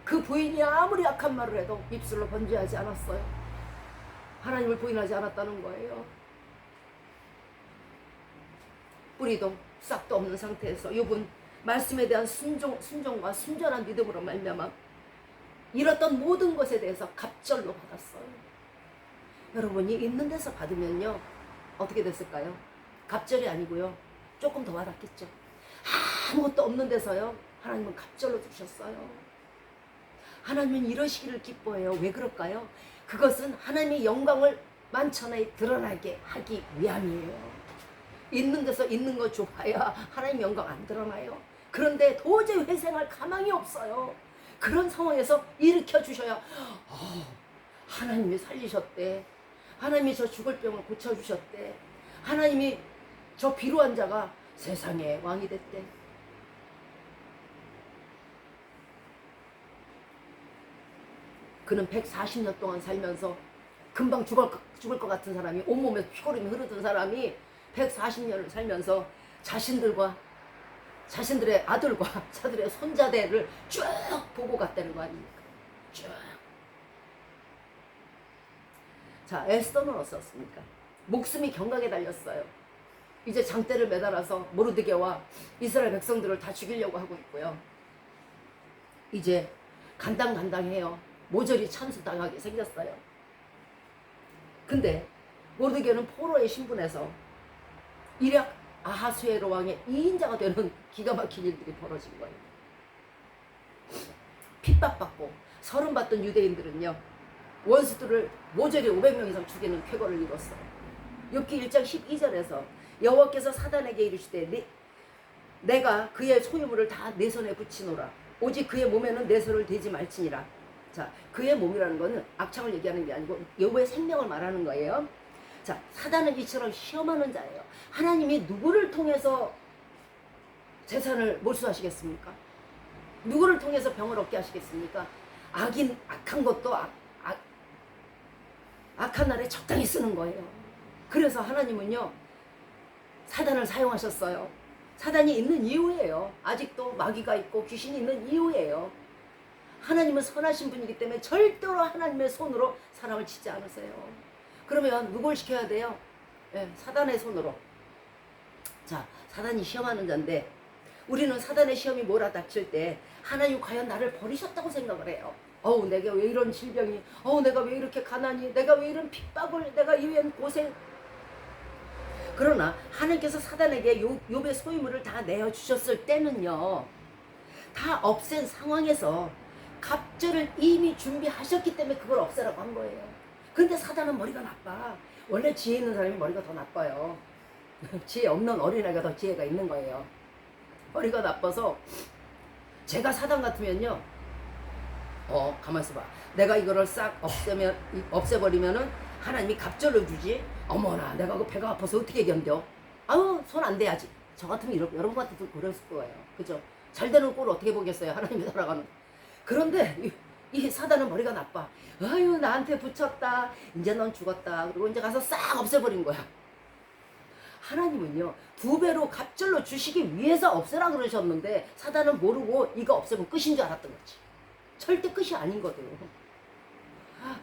그 부인이 아무리 악한 말을 해도 입술로 범죄하지 않았어요. 하나님을 부인하지 않았다는 거예요. 뿌리도 싹도 없는 상태에서 욥은 말씀에 대한 순종과 순전한 믿음으로 말미암아 잃었던 모든 것에 대해서 갑절로 받았어요. 여러분이 있는 데서 받으면요 어떻게 됐을까요? 갑절이 아니고요 조금 더 받았겠죠. 아무것도 없는 데서요 하나님은 갑절로 주셨어요. 하나님은 이러시기를 기뻐해요. 왜 그럴까요? 그것은 하나님의 영광을 만천하에 드러나게 하기 위함이에요. 있는 데서 있는 거 줘봐야 하나님 영광 안 드러나요. 그런데 도저히 회생할 가망이 없어요. 그런 상황에서 일으켜 주셔야 하나님이 살리셨대. 하나님이 저 죽을 병을 고쳐주셨대. 하나님이 저 비루한 자가 세상의 왕이 됐대. 그는 140년 동안 살면서 금방 죽을 것 같은 사람이, 온몸에 피고름이 흐르던 사람이 140년을 살면서 자신들의 아들과 자들의 손자대를 쭉 보고 갔다는 거 아닙니까? 쭉. 자, 에스더는 어떻습니까? 목숨이 경각에 달렸어요. 이제 장대를 매달아서 모르드게와 이스라엘 백성들을 다 죽이려고 하고 있고요. 이제 간당간당해요. 모조리 찬수당하게 생겼어요. 근데 모르드게는 포로의 신분에서 이략 아하수에로 왕의 2인자가 되는 기가 막힌 일들이 벌어진 거예요. 핍박받고 서름받던 유대인들은요 원수들을 모조리 500명 이상 죽이는 쾌거를 이뤘어요. 욥기 1장 12절에서 여호와께서 사단에게 이르시되 내가 그의 소유물을 다 내 손에 붙이노라. 오직 그의 몸에는 내 손을 대지 말지니라. 자, 그의 몸이라는 것은 악창을 얘기하는 게 아니고 욥의 생명을 말하는 거예요. 자, 사단은 이처럼 시험하는 자예요. 하나님이 누구를 통해서 재산을 몰수하시겠습니까? 누구를 통해서 병을 얻게 하시겠습니까? 악한 것도 악한 날에 적당히 쓰는 거예요. 그래서 하나님은요 사단을 사용하셨어요. 사단이 있는 이유예요. 아직도 마귀가 있고 귀신이 있는 이유예요. 하나님은 선하신 분이기 때문에 절대로 하나님의 손으로 사람을 치지 않으세요. 그러면 누굴 시켜야 돼요? 사단의 손으로. 자, 사단이 시험하는 자인데 우리는 사단의 시험이 몰아닥칠 때 하나님 과연 나를 버리셨다고 생각을 해요. 내가 왜 이런 질병이, 내가 왜 이렇게 가난이, 내가 왜 이런 핍박을, 내가 이런 고생. 그러나 하나님께서 사단에게 욥의 소유물을 다 내어주셨을 때는요 다 없앤 상황에서 갑절을 이미 준비하셨기 때문에 그걸 없애라고 한 거예요. 근데 사단은 머리가 나빠. 원래 지혜 있는 사람이 머리가 더 나빠요. 지혜 없는 어린아이가 더 지혜가 있는 거예요. 머리가 나빠서 제가 사단 같으면요 가만 있어봐. 내가 이거를 싹 없애버리면은 하나님이 갑절로 주지. 어머나 내가 그 배가 아파서 어떻게 견뎌. 손 안 대야지. 저 같으면 여러분 같아도 그랬을 거예요. 그죠? 잘 되는 꼴을 어떻게 보겠어요. 하나님이 살아가는. 그런데 이 사단은 머리가 나빠. 나한테 붙였다. 이제 넌 죽었다. 그리고 이제 가서 싹 없애버린 거야. 하나님은요 2배로 갑절로 주시기 위해서 없애라 그러셨는데 사단은 모르고 이거 없애면 끝인 줄 알았던 거지. 절대 끝이 아니거든요.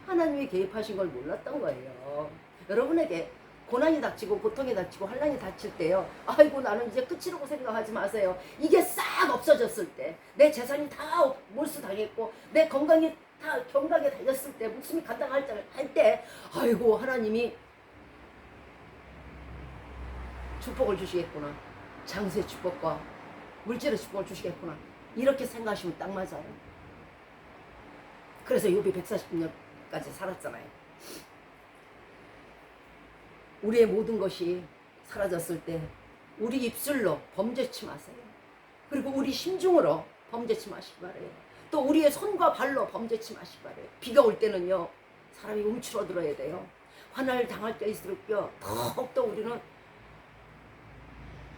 하나님이 개입하신 걸 몰랐던 거예요. 여러분에게 고난이 닥치고 고통이 닥치고 환난이 닥칠 때요. 아이고 나는 이제 끝이라고 생각하지 마세요. 이게 싹 없어졌을 때, 내 재산이 다 몰수당했고 내 건강이 다 경각에 달렸을 때, 목숨이 감당할 때, 아이고 하나님이 축복을 주시겠구나. 장수의 축복과 물질의 축복을 주시겠구나. 이렇게 생각하시면 딱 맞아요. 그래서 욥이 140년까지 살았잖아요. 우리의 모든 것이 사라졌을 때 우리 입술로 범죄치 마세요. 그리고 우리 심중으로 범죄치 마시기 바래요. 또 우리의 손과 발로 범죄치 마시기 바래요. 비가 올 때는요, 사람이 움츠러들어야 돼요. 환난을 당할 때 있을게요. 더욱더 우리는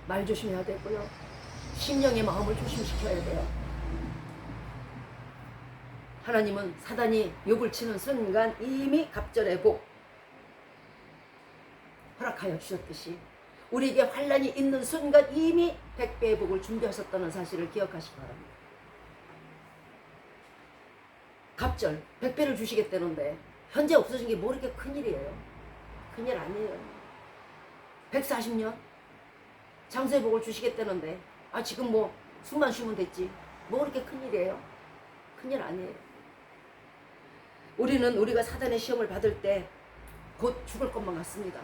말 조심해야 되고요. 심령의 마음을 조심시켜야 돼요. 하나님은 사단이 욥을 치는 순간 이미 갑절의 복 허락하여 주셨듯이 우리에게 환난이 있는 순간 이미 100배의 복을 준비하셨다는 사실을 기억하시기 바랍니다. 갑절 100배를 주시겠다는데 현재 없어진 게 뭐 이렇게 큰일이에요. 큰일 아니에요. 140년 장수의 복을 주시겠다는데 지금 뭐 숨만 쉬면 됐지 뭐 그렇게 큰일이에요. 큰일 아니에요. 우리는 우리가 사단의 시험을 받을 때 곧 죽을 것만 같습니다.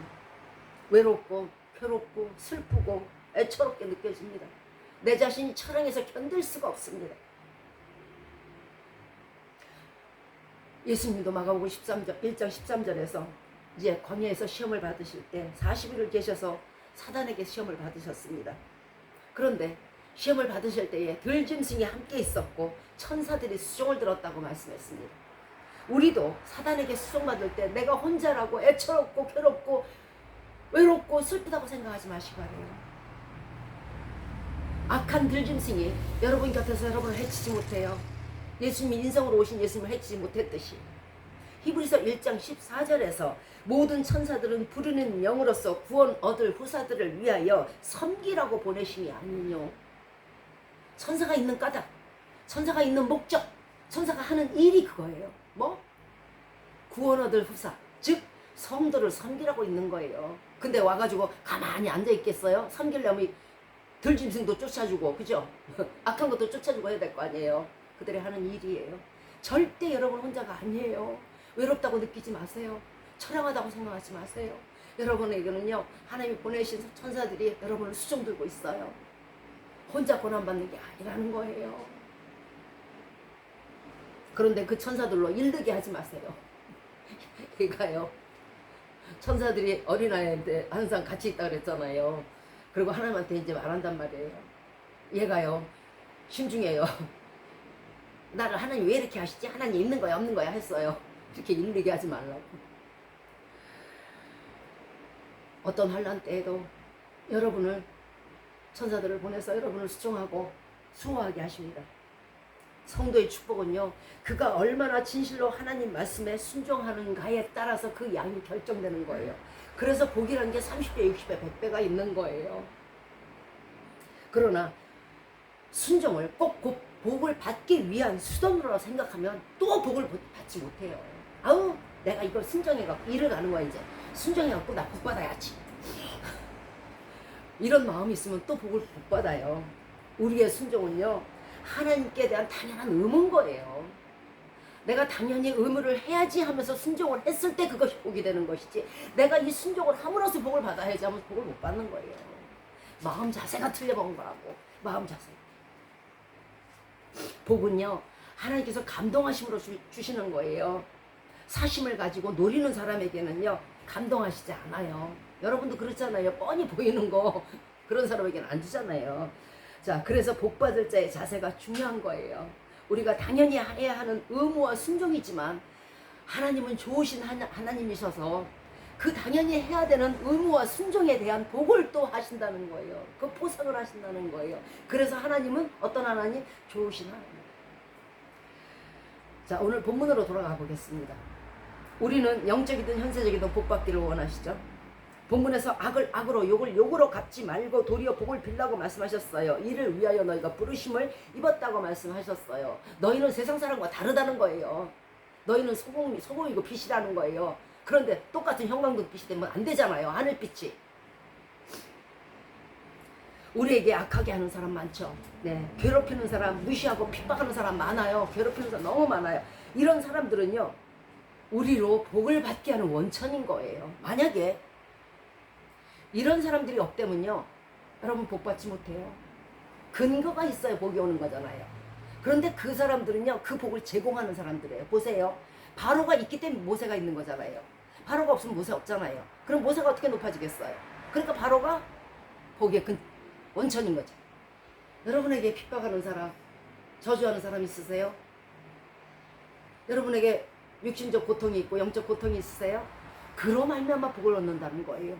외롭고 괴롭고 슬프고 애처롭게 느껴집니다. 내 자신이 처량해서 견딜 수가 없습니다. 예수님도 마가복음 1장 13절에서 이제 광야에서 시험을 받으실 때 40일을 계셔서 사단에게 시험을 받으셨습니다. 그런데 시험을 받으실 때에 들짐승이 함께 있었고 천사들이 수종을 들었다고 말씀했습니다. 우리도 사단에게 수종받을 때 내가 혼자라고 애처롭고 괴롭고 외롭고 슬프다고 생각하지 마시기 바래요. 악한 들짐승이 여러분 곁에서 여러분을 해치지 못해요. 예수님이 인성으로 오신 예수님을 해치지 못했듯이 히브리서 1장 14절에서 모든 천사들은 부르는 영으로서 구원 얻을 후사들을 위하여 섬기라고 보내심이 아니뇨. 천사가 있는 까닭, 천사가 있는 목적, 천사가 하는 일이 그거예요. 뭐? 구원 얻을 후사, 즉 성도를 섬기라고 있는 거예요. 근데 와가지고 가만히 앉아 있겠어요? 섬기려면 들짐승도 쫓아주고, 그죠? 악한 것도 쫓아주고 해야 될 거 아니에요. 그들이 하는 일이에요. 절대 여러분 혼자가 아니에요. 외롭다고 느끼지 마세요. 처량하다고 생각하지 마세요. 여러분에게는요, 하나님이 보내신 천사들이 여러분을 수종 들고 있어요. 혼자 고난받는 게 아니라는 거예요. 그런데 그 천사들로 일르게 하지 마세요. 그러니까요, 천사들이 어린아이한테 항상 같이 있다 그랬잖아요. 그리고 하나님한테 이제 말한단 말이에요. 얘가요, 심중해요. 나를 하나님 왜 이렇게 하시지? 하나님 있는 거야 없는 거야 했어요. 이렇게 일르게 하지 말라고. 어떤 환난 때에도 여러분을, 천사들을 보내서 여러분을 수종하고 수호하게 하십니다. 성도의 축복은요, 그가 얼마나 진실로 하나님 말씀에 순종하는가에 따라서 그 양이 결정되는 거예요. 그래서 복이라는 게 30배, 60배, 100배가 있는 거예요. 그러나 순종을 꼭 복을 받기 위한 수단으로 생각하면 또 복을 받지 못해요. 아우, 내가 이걸 순종해갖고 일을 가는 거야. 이제 순종해갖고 나 복 받아야지. 이런 마음이 있으면 또 복을 못 받아요. 우리의 순종은요, 하나님께 대한 당연한 의무인 거예요. 내가 당연히 의무를 해야지 하면서 순종을 했을 때 그것이 복이 되는 것이지, 내가 이 순종을 함으로써 복을 받아야지 하면서 복을 못 받는 거예요. 마음 자세가 틀려본 거라고. 마음 자세. 복은요, 하나님께서 감동하심으로 주시는 거예요. 사심을 가지고 노리는 사람에게는요, 감동하시지 않아요. 여러분도 그렇잖아요. 뻔히 보이는 거 그런 사람에게는 안 주잖아요. 자, 그래서 복 받을 자의 자세가 중요한 거예요. 우리가 당연히 해야 하는 의무와 순종이지만 하나님은 좋으신 하나님이셔서 그 당연히 해야 되는 의무와 순종에 대한 복을 또 하신다는 거예요. 그 포상을 하신다는 거예요. 그래서 하나님은 어떤 하나님? 좋으신 하나님. 자, 오늘 본문으로 돌아가 보겠습니다. 우리는 영적이든 현세적이든 복 받기를 원하시죠? 본문에서 악을 악으로 욕을 욕으로 갚지 말고 도리어 복을 빌라고 말씀하셨어요. 이를 위하여 너희가 부르심을 입었다고 말씀하셨어요. 너희는 세상 사람과 다르다는 거예요. 너희는 소금이고 빛이라는 거예요. 그런데 똑같은 형광등빛이 되면 안 되잖아요. 하늘빛이. 우리에게 악하게 하는 사람 많죠. 네, 괴롭히는 사람, 무시하고 핍박하는 사람 많아요. 괴롭히는 사람 너무 많아요. 이런 사람들은요, 우리로 복을 받게 하는 원천인 거예요. 만약에 이런 사람들이 없다면요, 여러분 복 받지 못해요. 근거가 있어야 복이 오는 거잖아요. 그런데 그 사람들은요, 그 복을 제공하는 사람들이에요. 보세요. 바로가 있기 때문에 모세가 있는 거잖아요. 바로가 없으면 모세 없잖아요. 그럼 모세가 어떻게 높아지겠어요? 그러니까 바로가 복의 원천인 거죠. 여러분에게 핍박하는 사람, 저주하는 사람 있으세요? 여러분에게 육신적 고통이 있고 영적 고통이 있으세요? 그로 말미암아 복을 얻는다는 거예요.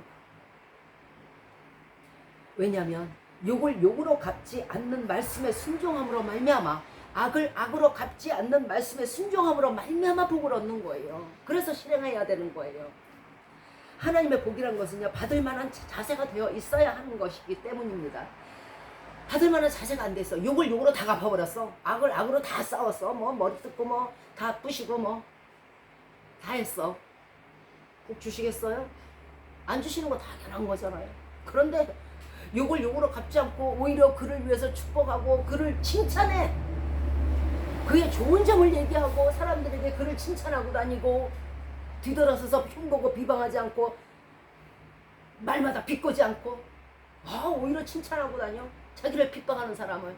왜냐하면 욕을 욕으로 갚지 않는 말씀에 순종함으로 말미암아, 악을 악으로 갚지 않는 말씀에 순종함으로 말미암아 복을 얻는 거예요. 그래서 실행해야 되는 거예요. 하나님의 복이란 것은요, 받을 만한 자세가 되어 있어야 하는 것이기 때문입니다. 받을 만한 자세가 안 됐어. 욕을 욕으로 다 갚아버렸어. 악을 악으로 다 싸웠어. 뭐 머리 뜯고 뭐 다 부시고 뭐 다 했어. 꼭 주시겠어요? 안 주시는 거 당연한 거잖아요. 그런데 욕을 욕으로 갚지 않고 오히려 그를 위해서 축복하고 그를 칭찬해. 그의 좋은 점을 얘기하고 사람들에게 그를 칭찬하고 다니고, 뒤돌아서서 흉보고 비방하지 않고 말마다 비꼬지 않고, 오히려 칭찬하고 다녀. 자기를 핍박하는 사람을.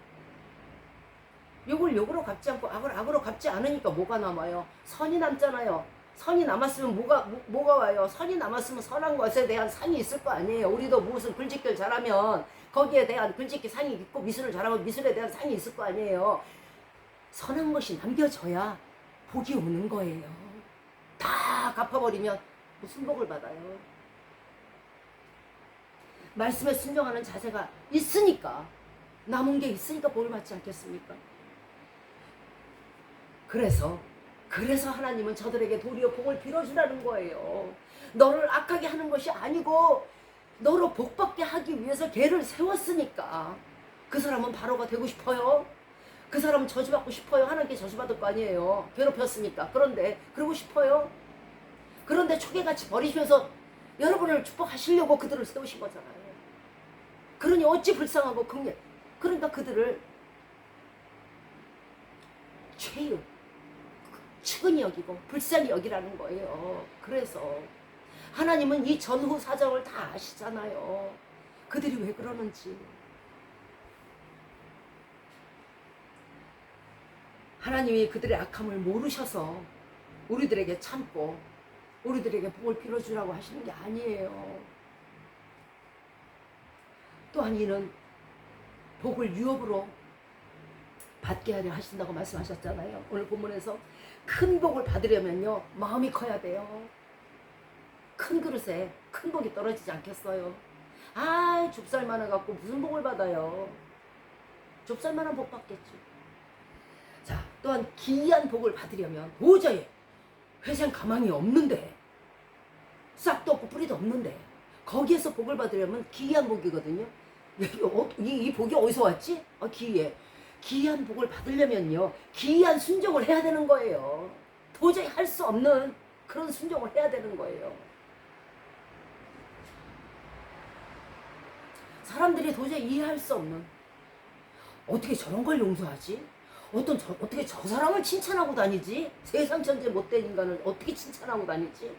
욕을 욕으로 갚지 않고 악을 악으로 갚지 않으니까 뭐가 남아요? 선이 남잖아요. 선이 남았으면 뭐가 와요? 선이 남았으면 선한 것에 대한 상이 있을 거 아니에요. 우리도 무슨 글짓기를 잘하면 거기에 대한 글짓기 상이 있고, 미술을 잘하면 미술에 대한 상이 있을 거 아니에요. 선한 것이 남겨져야 복이 오는 거예요. 다 갚아버리면 무슨 복을 받아요? 말씀에 순종하는 자세가 있으니까, 남은 게 있으니까 복을 받지 않겠습니까? 그래서 하나님은 저들에게 도리어 복을 빌어주라는 거예요. 너를 악하게 하는 것이 아니고 너로 복받게 하기 위해서 걔를 세웠으니까. 그 사람은 바로가 되고 싶어요? 그 사람은 저주받고 싶어요? 하나님께 저주받을 거 아니에요. 괴롭혔으니까. 그런데 그러고 싶어요? 그런데 초계같이 버리시면서 여러분을 축복하시려고 그들을 세우신 거잖아요. 그러니 어찌 불쌍하고 긍휼. 그러니까 그들을 최유, 측은히 여기고 불쌍히 여기라는 거예요. 그래서 하나님은 이 전후 사정을 다 아시잖아요. 그들이 왜 그러는지. 하나님이 그들의 악함을 모르셔서 우리들에게 참고 우리들에게 복을 빌어주라고 하시는 게 아니에요. 또한 이는 복을 유업으로 받게 하려 하신다고 말씀하셨잖아요. 오늘 본문에서 큰 복을 받으려면요, 마음이 커야 돼요. 큰 그릇에 큰 복이 떨어지지 않겠어요? 좁쌀만 해갖고 무슨 복을 받아요? 좁쌀만한 복 받겠지. 자, 또한 기이한 복을 받으려면 도저히 회생 가망이 없는데, 싹도 없고 뿌리도 없는데 거기에서 복을 받으려면 기이한 복이거든요. 이 복이 어디서 왔지? 기이해. 기이한 복을 받으려면요, 기이한 순종을 해야 되는 거예요. 도저히 할 수 없는 그런 순종을 해야 되는 거예요. 사람들이 도저히 이해할 수 없는, 어떻게 저런 걸 용서하지? 어떻게 저 사람을 칭찬하고 다니지? 세상 천재 못된 인간을 어떻게 칭찬하고 다니지?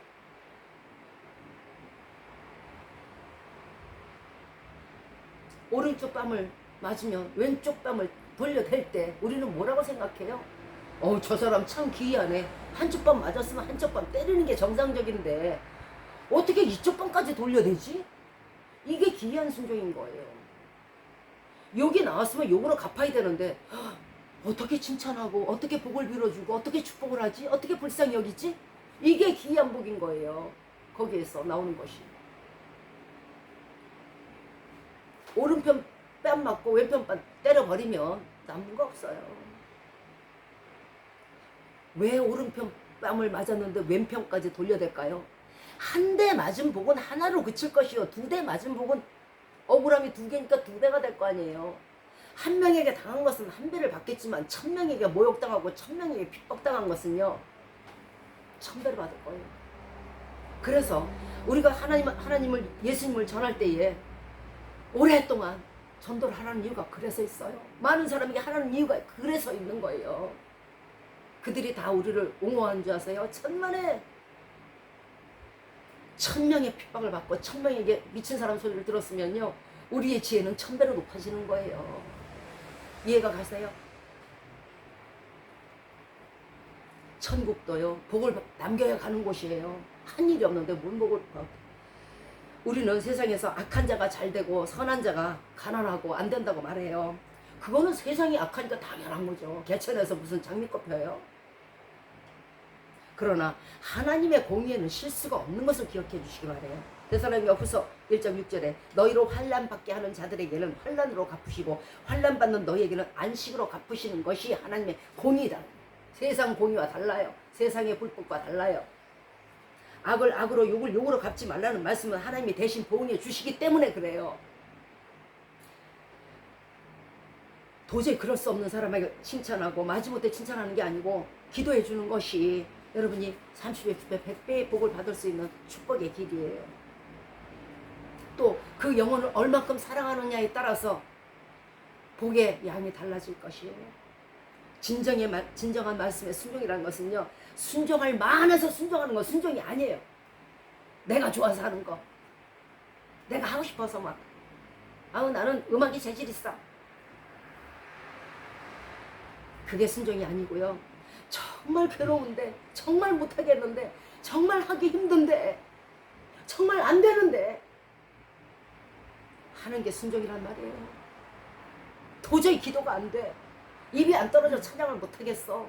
오른쪽 뺨을 맞으면 왼쪽 뺨을 돌려댈 때 우리는 뭐라고 생각해요? 저 사람 참 기이하네. 한쪽 뺨 맞았으면 한쪽 뺨 때리는 게 정상적인데 어떻게 이쪽 뺨까지 돌려대지? 이게 기이한 순종인 거예요. 욕이 나왔으면 욕으로 갚아야 되는데 어떻게 칭찬하고 어떻게 복을 빌어주고 어떻게 축복을 하지? 어떻게 불쌍히 여기지? 이게 기이한 복인 거예요. 거기에서 나오는 것이. 오른편 뺨 맞고 왼편 뺨 때려버리면 남는 거 없어요. 왜 오른편 뺨을 맞았는데 왼편까지 돌려댈까요? 한 대 맞은 복은 하나로 그칠 것이요, 두 대 맞은 복은 억울함이 두 개니까 두 배가 될 거 아니에요. 한 명에게 당한 것은 한 배를 받겠지만 1000명에게 모욕당하고 1000명에게 핍박당한 것은요 1000배를 받을 거예요. 그래서 우리가 하나님을 예수님을 전할 때에 오랫동안 전도를 하라는 이유가 그래서 있어요. 많은 사람에게 하라는 이유가 그래서 있는 거예요. 그들이 다 우리를 옹호한 줄 아세요? 천명의 핍박을 받고 천명에게 미친 사람 소리를 들었으면요, 우리의 지혜는 1000배로 높아지는 거예요. 이해가 가세요? 천국도요, 복을 남겨야 가는 곳이에요. 한 일이 없는데 뭔 복을 받. 우리는 세상에서 악한 자가 잘 되고 선한 자가 가난하고 안 된다고 말해요. 그거는 세상이 악하니까 당연한 거죠. 개천에서 무슨 장미꽃 펴요? 그러나 하나님의 공의에는 실수가 없는 것을 기억해 주시기 바래요. 데살로니가후서 1장 6절에 너희로 환난 받게 하는 자들에게는 환난으로 갚으시고 환난 받는 너희에게는 안식으로 갚으시는 것이 하나님의 공의다. 세상 공의와 달라요. 세상의 불법과 달라요. 악을 악으로 욕을 욕으로 갚지 말라는 말씀은 하나님이 대신 보응해 주시기 때문에 그래요. 도저히 그럴 수 없는 사람에게 칭찬하고 마지못해 칭찬하는 게 아니고 기도해 주는 것이 여러분이 30배, 100배의 복을 받을 수 있는 축복의 길이에요. 또 그 영혼을 얼만큼 사랑하느냐에 따라서 복의 양이 달라질 것이에요. 진정한 말씀의 순종이라는 것은요, 순종할 만해서 순종하는 건 순종이 아니에요. 내가 좋아서 하는 거, 내가 하고 싶어서 막 나는 음악이 재질 있어, 그게 순종이 아니고요. 정말 괴로운데, 정말 못하겠는데, 정말 하기 힘든데, 정말 안 되는데 하는 게 순종이란 말이에요. 도저히 기도가 안 돼. 입이 안 떨어져 찬양을 못하겠어.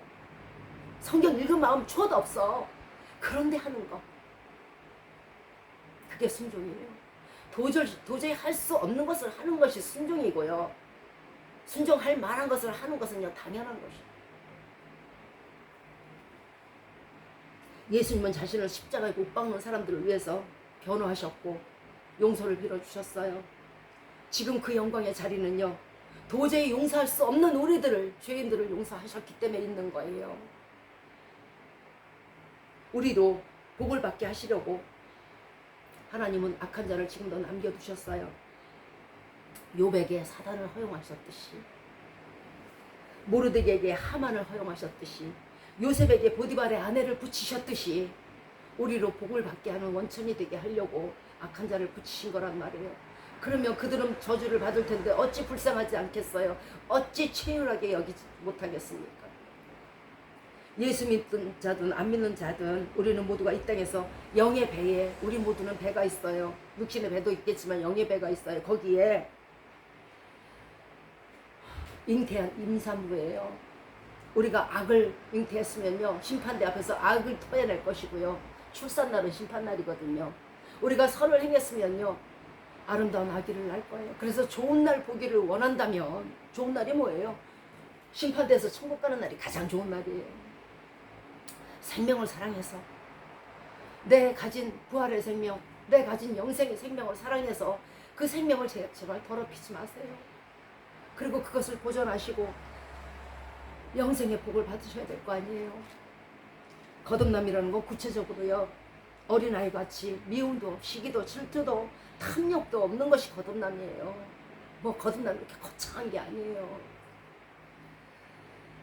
성경 읽은 마음 추워도 없어. 그런데 하는 거, 그게 순종이에요. 도저히 할 수 없는 것을 하는 것이 순종이고요. 순종할 만한 것을 하는 것은요, 당연한 것이에요. 예수님은 자신을 십자가에 못 박는 사람들을 위해서 변호하셨고 용서를 빌어주셨어요. 지금 그 영광의 자리는요, 도저히 용서할 수 없는 우리들을, 죄인들을 용서하셨기 때문에 있는 거예요. 우리도 복을 받게 하시려고 하나님은 악한 자를 지금도 남겨두셨어요. 욥에게 사단을 허용하셨듯이, 모르드게에게 하만을 허용하셨듯이, 요셉에게 보디발의 아내를 붙이셨듯이 우리로 복을 받게 하는 원천이 되게 하려고 악한 자를 붙이신 거란 말이에요. 그러면 그들은 저주를 받을 텐데 어찌 불쌍하지 않겠어요? 어찌 최율하게 여기지 못하겠습니까? 예수 믿는 자든 안 믿는 자든 우리는 모두가 이 땅에서 영의 배에, 우리 모두는 배가 있어요. 육신의 배도 있겠지만 영의 배가 있어요. 거기에 잉태한 임산부예요. 우리가 악을 잉태했으면요, 심판대 앞에서 악을 토해낼 것이고요, 출산날은 심판날이거든요. 우리가 선을 행했으면요, 아름다운 아기를 낳을 거예요. 그래서 좋은 날 보기를 원한다면 좋은 날이 뭐예요? 심판대에서 천국 가는 날이 가장 좋은 날이에요. 생명을 사랑해서, 내 가진 부활의 생명, 내 가진 영생의 생명을 사랑해서 그 생명을 제발 더럽히지 마세요. 그리고 그것을 보존하시고 영생의 복을 받으셔야 될 거 아니에요. 거듭남이라는 건 구체적으로요, 어린아이 같이 미움도 시기도 질투도 탐욕도 없는 것이 거듭남이에요. 뭐 거듭남이 이렇게 거창한 게 아니에요.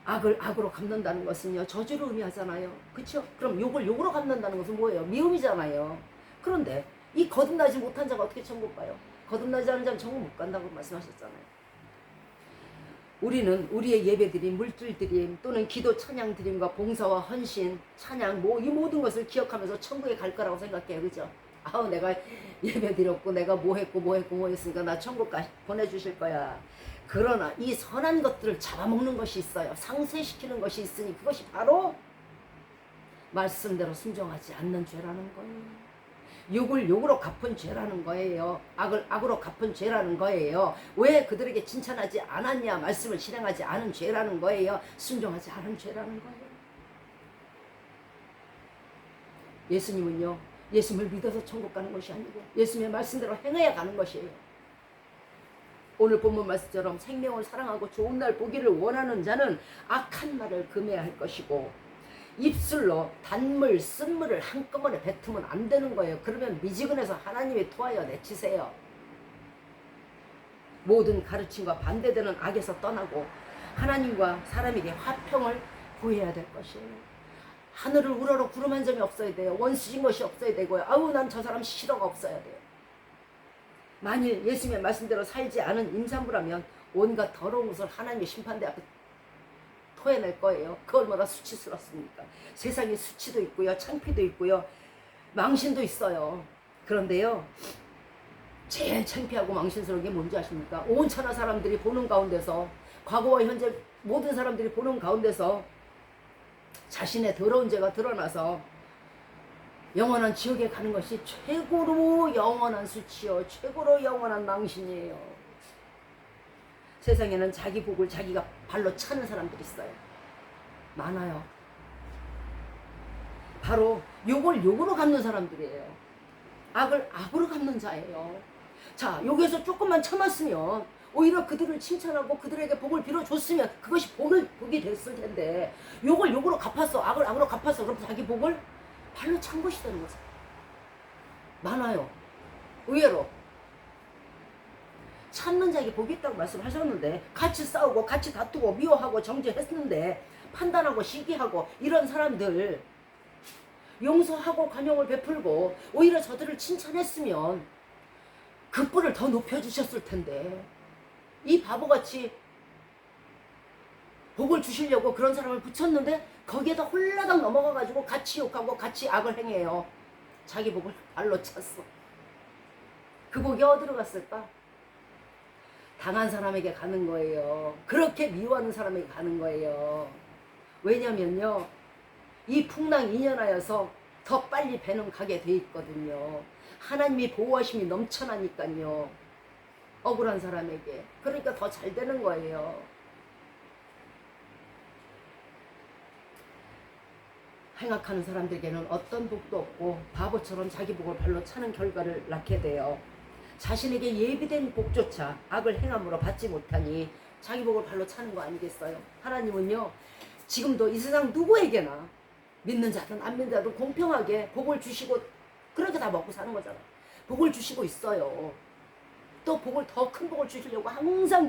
악을 악으로 갚는다는 것은요, 저주를 의미하잖아요. 그렇죠? 그럼 욕을 욕으로 갚는다는 것은 뭐예요? 미움이잖아요. 그런데 이 거듭나지 못한 자가 어떻게 천국 가요? 거듭나지 않은 자는 천국 못 간다고 말씀하셨잖아요. 우리는 우리의 예배드림, 물질드림 또는 기도 찬양드림과 봉사와 헌신, 찬양, 이 모든 것을 기억하면서 천국에 갈 거라고 생각해요. 그죠? 내가 예배드렸고 내가 뭐 했으니까 나 천국 보내주실 거야. 그러나 이 선한 것들을 잡아먹는 것이 있어요. 상쇄시키는 것이 있으니 그것이 바로 말씀대로 순종하지 않는 죄라는 거예요. 욕을 욕으로 갚은 죄라는 거예요. 악을 악으로 갚은 죄라는 거예요. 왜 그들에게 칭찬하지 않았냐? 말씀을 실행하지 않은 죄라는 거예요. 순종하지 않은 죄라는 거예요. 예수님은요, 예수님을 믿어서 천국 가는 것이 아니고 예수님의 말씀대로 행해야 가는 것이에요. 오늘 본문 말씀처럼 생명을 사랑하고 좋은 날 보기를 원하는 자는 악한 말을 금해야 할 것이고, 입술로 단물, 쓴물을 한꺼번에 뱉으면 안 되는 거예요. 그러면 미지근해서 하나님의 토하여 내치세요. 모든 가르침과 반대되는 악에서 떠나고 하나님과 사람에게 화평을 구해야 될 것이에요. 하늘을 우러러 구름 한 점이 없어야 돼요. 원수진 것이 없어야 되고요. 아우 난 저 사람 싫어가 없어야 돼요. 만일 예수님의 말씀대로 살지 않은 임산부라면 온갖 더러운 것을 하나님의 심판대 앞에 토해낼 거예요. 그 얼마나 수치스럽습니까? 세상에 수치도 있고요. 창피도 있고요. 망신도 있어요. 그런데요. 제일 창피하고 망신스러운 게 뭔지 아십니까? 온 천하 사람들이 보는 가운데서 과거와 현재 모든 사람들이 보는 가운데서 자신의 더러운 죄가 드러나서 영원한 지옥에 가는 것이 최고로 영원한 수치요. 최고로 영원한 망신이에요. 세상에는 자기 복을 자기가 발로 차는 사람들이 있어요. 많아요. 바로 욕을 욕으로 갚는 사람들이에요. 악을 악으로 갚는 자예요. 자, 여기에서 조금만 참았으면 오히려 그들을 칭찬하고 그들에게 복을 빌어줬으면 그것이 복이 됐을 텐데 욕을 욕으로 갚았어. 악을 악으로 갚았어. 그럼 자기 복을 발로 찬 것이 되는 거죠. 많아요. 의외로. 참는 자에게 복이 있다고 말씀하셨는데 같이 싸우고 같이 다투고 미워하고 정죄했는데 판단하고 시기하고 이런 사람들 용서하고 관용을 베풀고 오히려 저들을 칭찬했으면 그 뿔을 더 높여주셨을 텐데 이 바보같이 복을 주시려고 그런 사람을 붙였는데 거기에다 홀라당 넘어가가지고 같이 욕하고 같이 악을 행해요. 자기 복을 발로 찼어. 그 복이 어디로 갔을까? 당한 사람에게 가는 거예요. 그렇게 미워하는 사람에게 가는 거예요. 왜냐면요. 이 풍랑 인연하여서 더 빨리 배는 가게 돼 있거든요. 하나님이 보호하심이 넘쳐나니까요. 억울한 사람에게. 그러니까 더 잘 되는 거예요. 행악하는 사람들에게는 어떤 복도 없고 바보처럼 자기 복을 발로 차는 결과를 낳게 돼요. 자신에게 예비된 복조차 악을 행함으로 받지 못하니 자기 복을 발로 차는 거 아니겠어요? 하나님은요. 지금도 이 세상 누구에게나 믿는 자든 안 믿는 자든 공평하게 복을 주시고 그렇게 다 먹고 사는 거잖아. 복을 주시고 있어요. 또 복을 더 큰 복을 주시려고 항상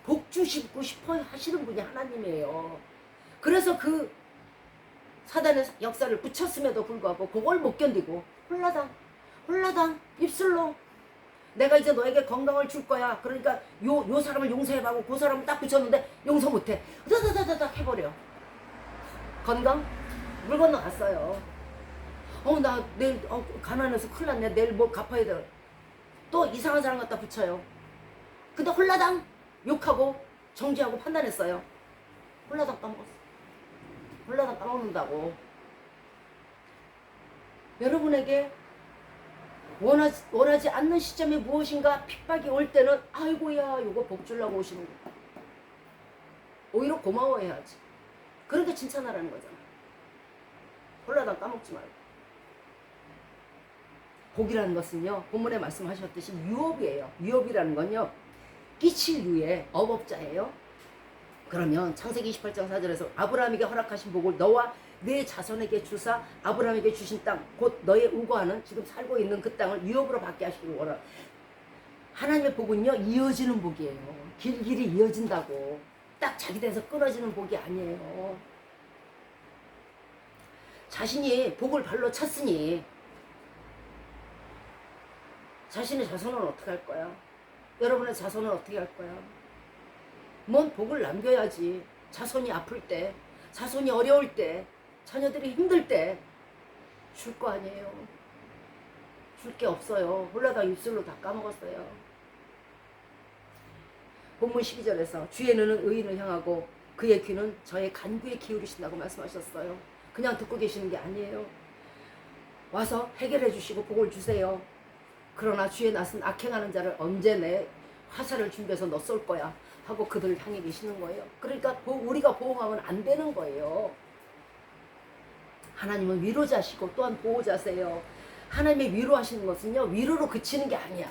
복 주시고 싶어 하시는 분이 하나님이에요. 그래서 그 사단의 역사를 붙였음에도 불구하고 그걸 못 견디고 홀라당 입술로 내가 이제 너에게 건강을 줄 거야. 그러니까 요 사람을 용서해봐고 그 사람을 딱 붙였는데 용서 못해. 다다다다닥 해버려. 건강? 물 건너갔어요. 나 내일 가난해서 큰일 났네. 내일 뭐 갚아야 돼. 또 이상한 사람 갖다 붙여요. 근데 홀라당 욕하고 정죄하고 판단했어요. 홀라당 까먹었어. 홀라당 까먹는다고. 여러분에게 원하지 않는 시점에 무엇인가 핍박이 올 때는 아이고야 요거 복 주려고 오시는 거야. 오히려 고마워해야지. 그러니까 칭찬하라는 거잖아. 홀라당 까먹지 말고. 복이라는 것은요. 본문에 말씀하셨듯이 유업이에요. 유업이라는 건요. 끼칠 유의 업업자예요. 그러면 창세기 28장 4절에서 아브라함에게 허락하신 복을 너와 내 자손에게 주사 아브라함에게 주신 땅 곧 너의 우거하는 지금 살고 있는 그 땅을 유업으로 받게 하시기 원하. 하나님의 복은요. 이어지는 복이에요. 길길이 이어진다고. 딱 자기 데서 끊어지는 복이 아니에요. 자신이 복을 발로 찼으니 자신의 자손은 어떻게 할 거야? 여러분의 자손은 어떻게 할 거야? 뭔 복을 남겨야지. 자손이 아플 때, 자손이 어려울 때, 자녀들이 힘들 때 줄 거 아니에요. 줄 게 없어요. 홀라당 입술로 다 까먹었어요. 본문 12절에서 주의 눈은 의인을 향하고 그의 귀는 저의 간구에 기울이신다고 말씀하셨어요. 그냥 듣고 계시는 게 아니에요. 와서 해결해 주시고 복을 주세요. 그러나 주의 낯은 악행하는 자를 언제 내 화살을 준비해서 너 쏠 거야 하고 그들을 향해 계시는 거예요. 그러니까 우리가 보호하면 안 되는 거예요. 하나님은 위로자시고 또한 보호자세요. 하나님의 위로하시는 것은요. 위로로 그치는 게 아니야.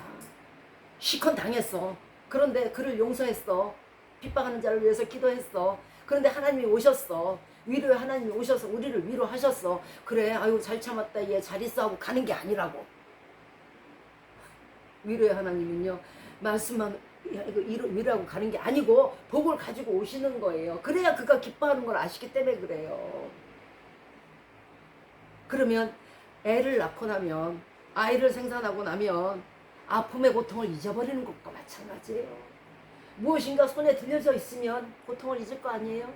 시컨 당했어. 그런데 그를 용서했어. 핍박하는 자를 위해서 기도했어. 그런데 하나님이 오셨어. 위로의 하나님이 오셔서 우리를 위로하셨어. 그래, 아유 잘 참았다, 얘 잘 있어 하고 가는 게 아니라고. 위로의 하나님은요, 말씀만 위로하고 가는 게 아니고 복을 가지고 오시는 거예요. 그래야 그가 기뻐하는 걸 아시기 때문에 그래요. 그러면 애를 낳고 나면, 아이를 생산하고 나면 아픔의 고통을 잊어버리는 것과 마찬가지예요. 무엇인가 손에 들려져 있으면 고통을 잊을 거 아니에요?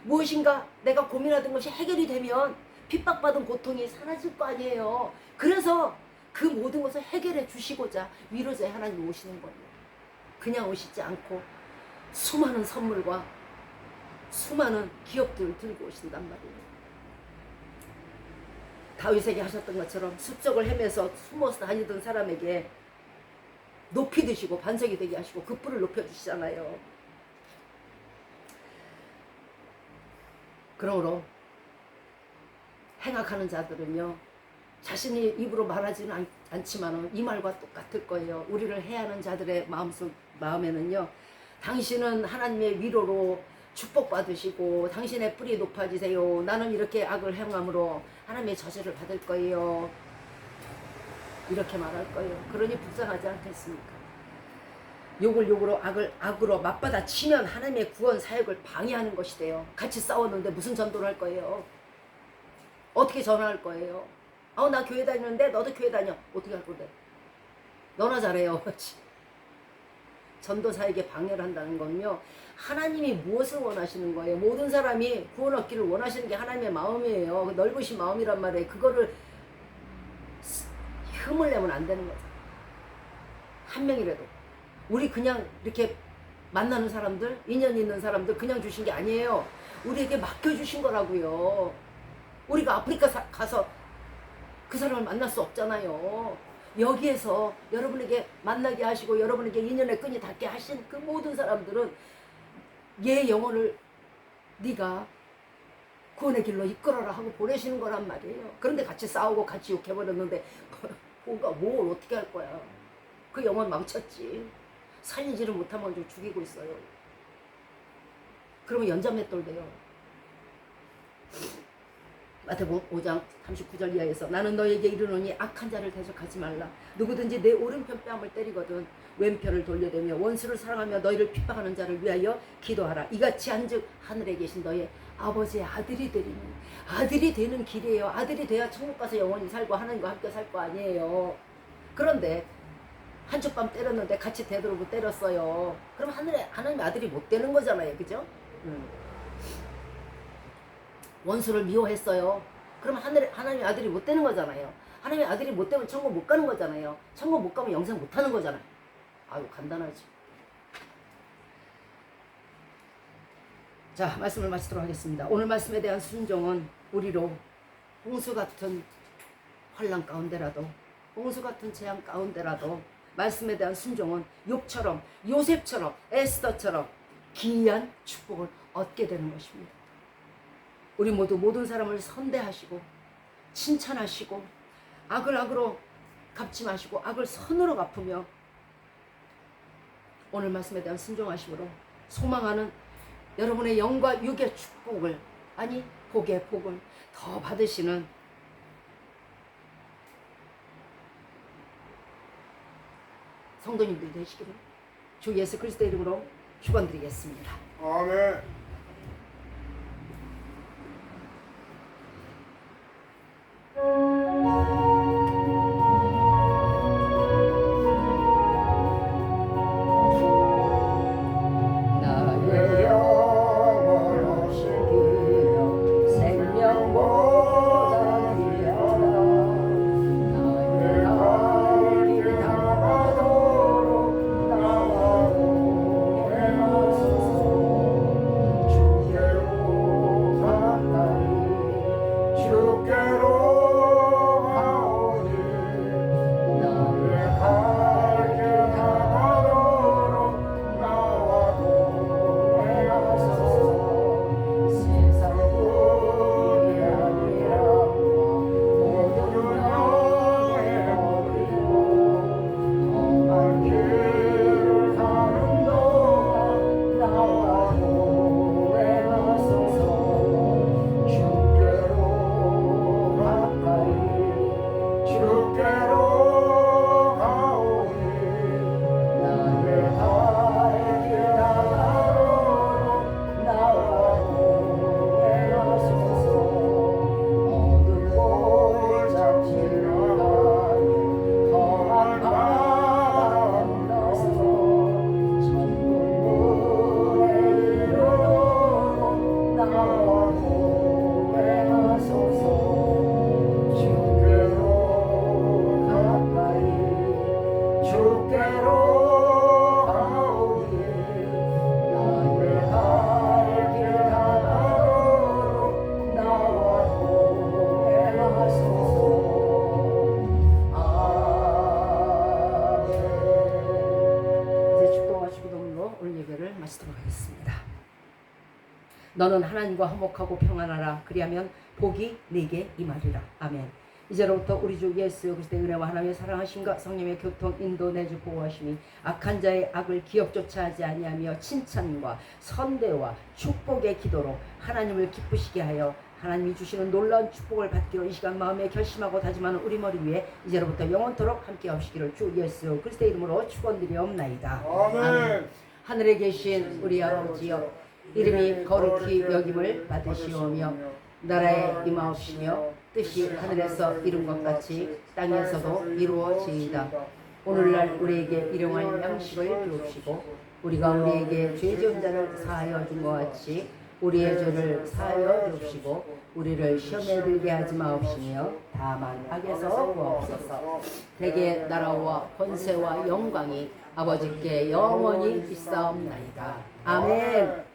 무엇인가 내가 고민하던 것이 해결이 되면 핍박받은 고통이 사라질 거 아니에요? 그래서 그 모든 것을 해결해 주시고자 위로자의 하나님이 오시는 거예요. 그냥 오시지 않고 수많은 선물과 수많은 기업들을 들고 오신단 말이에요. 다윗에게 하셨던 것처럼 습적을 헤매서 숨어서 다니던 사람에게 높이 드시고 반석이 되게 하시고 그 뿔을 높여주시잖아요. 그러므로 행악하는 자들은요, 자신이 입으로 말하지는 않지만 이 말과 똑같을 거예요. 우리를 해하는 자들의 마음에는요, 당신은 하나님의 위로로 축복받으시고 당신의 뿔이 높아지세요. 나는 이렇게 악을 행함으로 하나님의 저주를 받을 거예요. 이렇게 말할 거예요. 그러니 불쌍하지 않겠습니까? 욕을 욕으로 악을 악으로 맞받아 치면 하나님의 구원 사역을 방해하는 것이 돼요. 같이 싸웠는데 무슨 전도를 할 거예요? 어떻게 전화할 거예요? 나 교회 다니는데 너도 교회 다녀. 어떻게 할 건데? 너나 잘해요. 전도 사역에 방해를 한다는 건요, 하나님이 무엇을 원하시는 거예요? 모든 사람이 구원 얻기를 원하시는 게 하나님의 마음이에요. 넓으신 마음이란 말이에요. 그거를 흠을 내면 안 되는 거죠. 한 명이라도. 우리 그냥 이렇게 만나는 사람들, 인연 있는 사람들 그냥 주신 게 아니에요. 우리에게 맡겨주신 거라고요. 우리가 아프리카 가서 그 사람을 만날 수 없잖아요. 여기에서 여러분에게 만나게 하시고 여러분에게 인연의 끈이 닿게 하신 그 모든 사람들은 얘 영혼을 네가 구원의 길로 이끌어라 하고 보내시는 거란 말이에요. 그런데 같이 싸우고 같이 욕해버렸는데 뭘 어떻게 할 거야. 그 영혼 망쳤지. 살리지를 못하면 좀 죽이고 있어요. 그러면 연자맷돌 돼요. 마태복음 5장 39절 이하에서 나는 너에게 이르노니 악한 자를 대적하지 말라. 누구든지 내 오른편 뺨을 때리거든 왼편을 돌려대며 원수를 사랑하며 너희를 핍박하는 자를 위하여 기도하라. 이같이 한즉 하늘에 계신 너의 아버지의 아들이 되리니. 아들이 되는 길이에요. 아들이 돼야 천국 가서 영원히 살고 하나님과 함께 살 거 아니에요. 그런데 한쪽 뺨 때렸는데 같이 되도록 때렸어요. 그럼 하나님의 아들이 못 되는 거잖아요. 그죠? 원수를 미워했어요. 그럼 하나님의 아들이 못 되는 거잖아요. 하나님의 아들이 못 되면 천국 못 가는 거잖아요. 천국 못 가면 영생 못 하는 거잖아요. 아유, 간단하지. 자, 말씀을 마치도록 하겠습니다. 오늘 말씀에 대한 순종은 우리로 홍수 같은 환난 가운데라도, 홍수 같은 재앙 가운데라도 말씀에 대한 순종은 욥처럼, 요셉처럼, 에스더처럼 기이한 축복을 얻게 되는 것입니다. 우리 모두 모든 사람을 선대하시고 칭찬하시고 악을 악으로 갚지 마시고 악을 선으로 갚으며 오늘 말씀에 대한 순종하심으로 소망하는 여러분의 영과 육의 축복을, 아니 복의 복을 더 받으시는 성도님들 되시기를 주 예수 그리스도의 이름으로 축원드리겠습니다. 아멘. 너는 하나님과 화목하고 평안하라. 그리하면 복이 네게 임하리라. 아멘. 이제로부터 우리 주 예수 그리스도의 은혜와 하나님의 사랑하심과 성령의 교통 인도 내주 보호하심이 악한 자의 악을 기억조차 하지 아니하며 칭찬과 선대와 축복의 기도로 하나님을 기쁘시게 하여 하나님이 주시는 놀라운 축복을 받기로 이 시간 마음에 결심하고 다짐하는 우리 머리 위에 이제로부터 영원토록 함께 하시기를 주 예수 그리스도의 이름으로 축원드리옵나이다. 아멘. 하늘에 계신 우리 아버지여, 이름이 거룩히 여김을 받으시오며 나라에 임하옵시며 뜻이 하늘에서 이룬 것 같이 땅에서도 이루어지이다. 오늘날 우리에게 일용할 양식을 주옵시고 우리가 우리에게 죄 지은 자를 사하여 준 것 같이 우리의 죄를 사하여 주옵시고 우리를 시험에 들게 하지 마옵시며 다만 악에서 구하옵소서. 대개 나라와 권세와 영광이 아버지께 영원히 있사옵나이다. 아멘.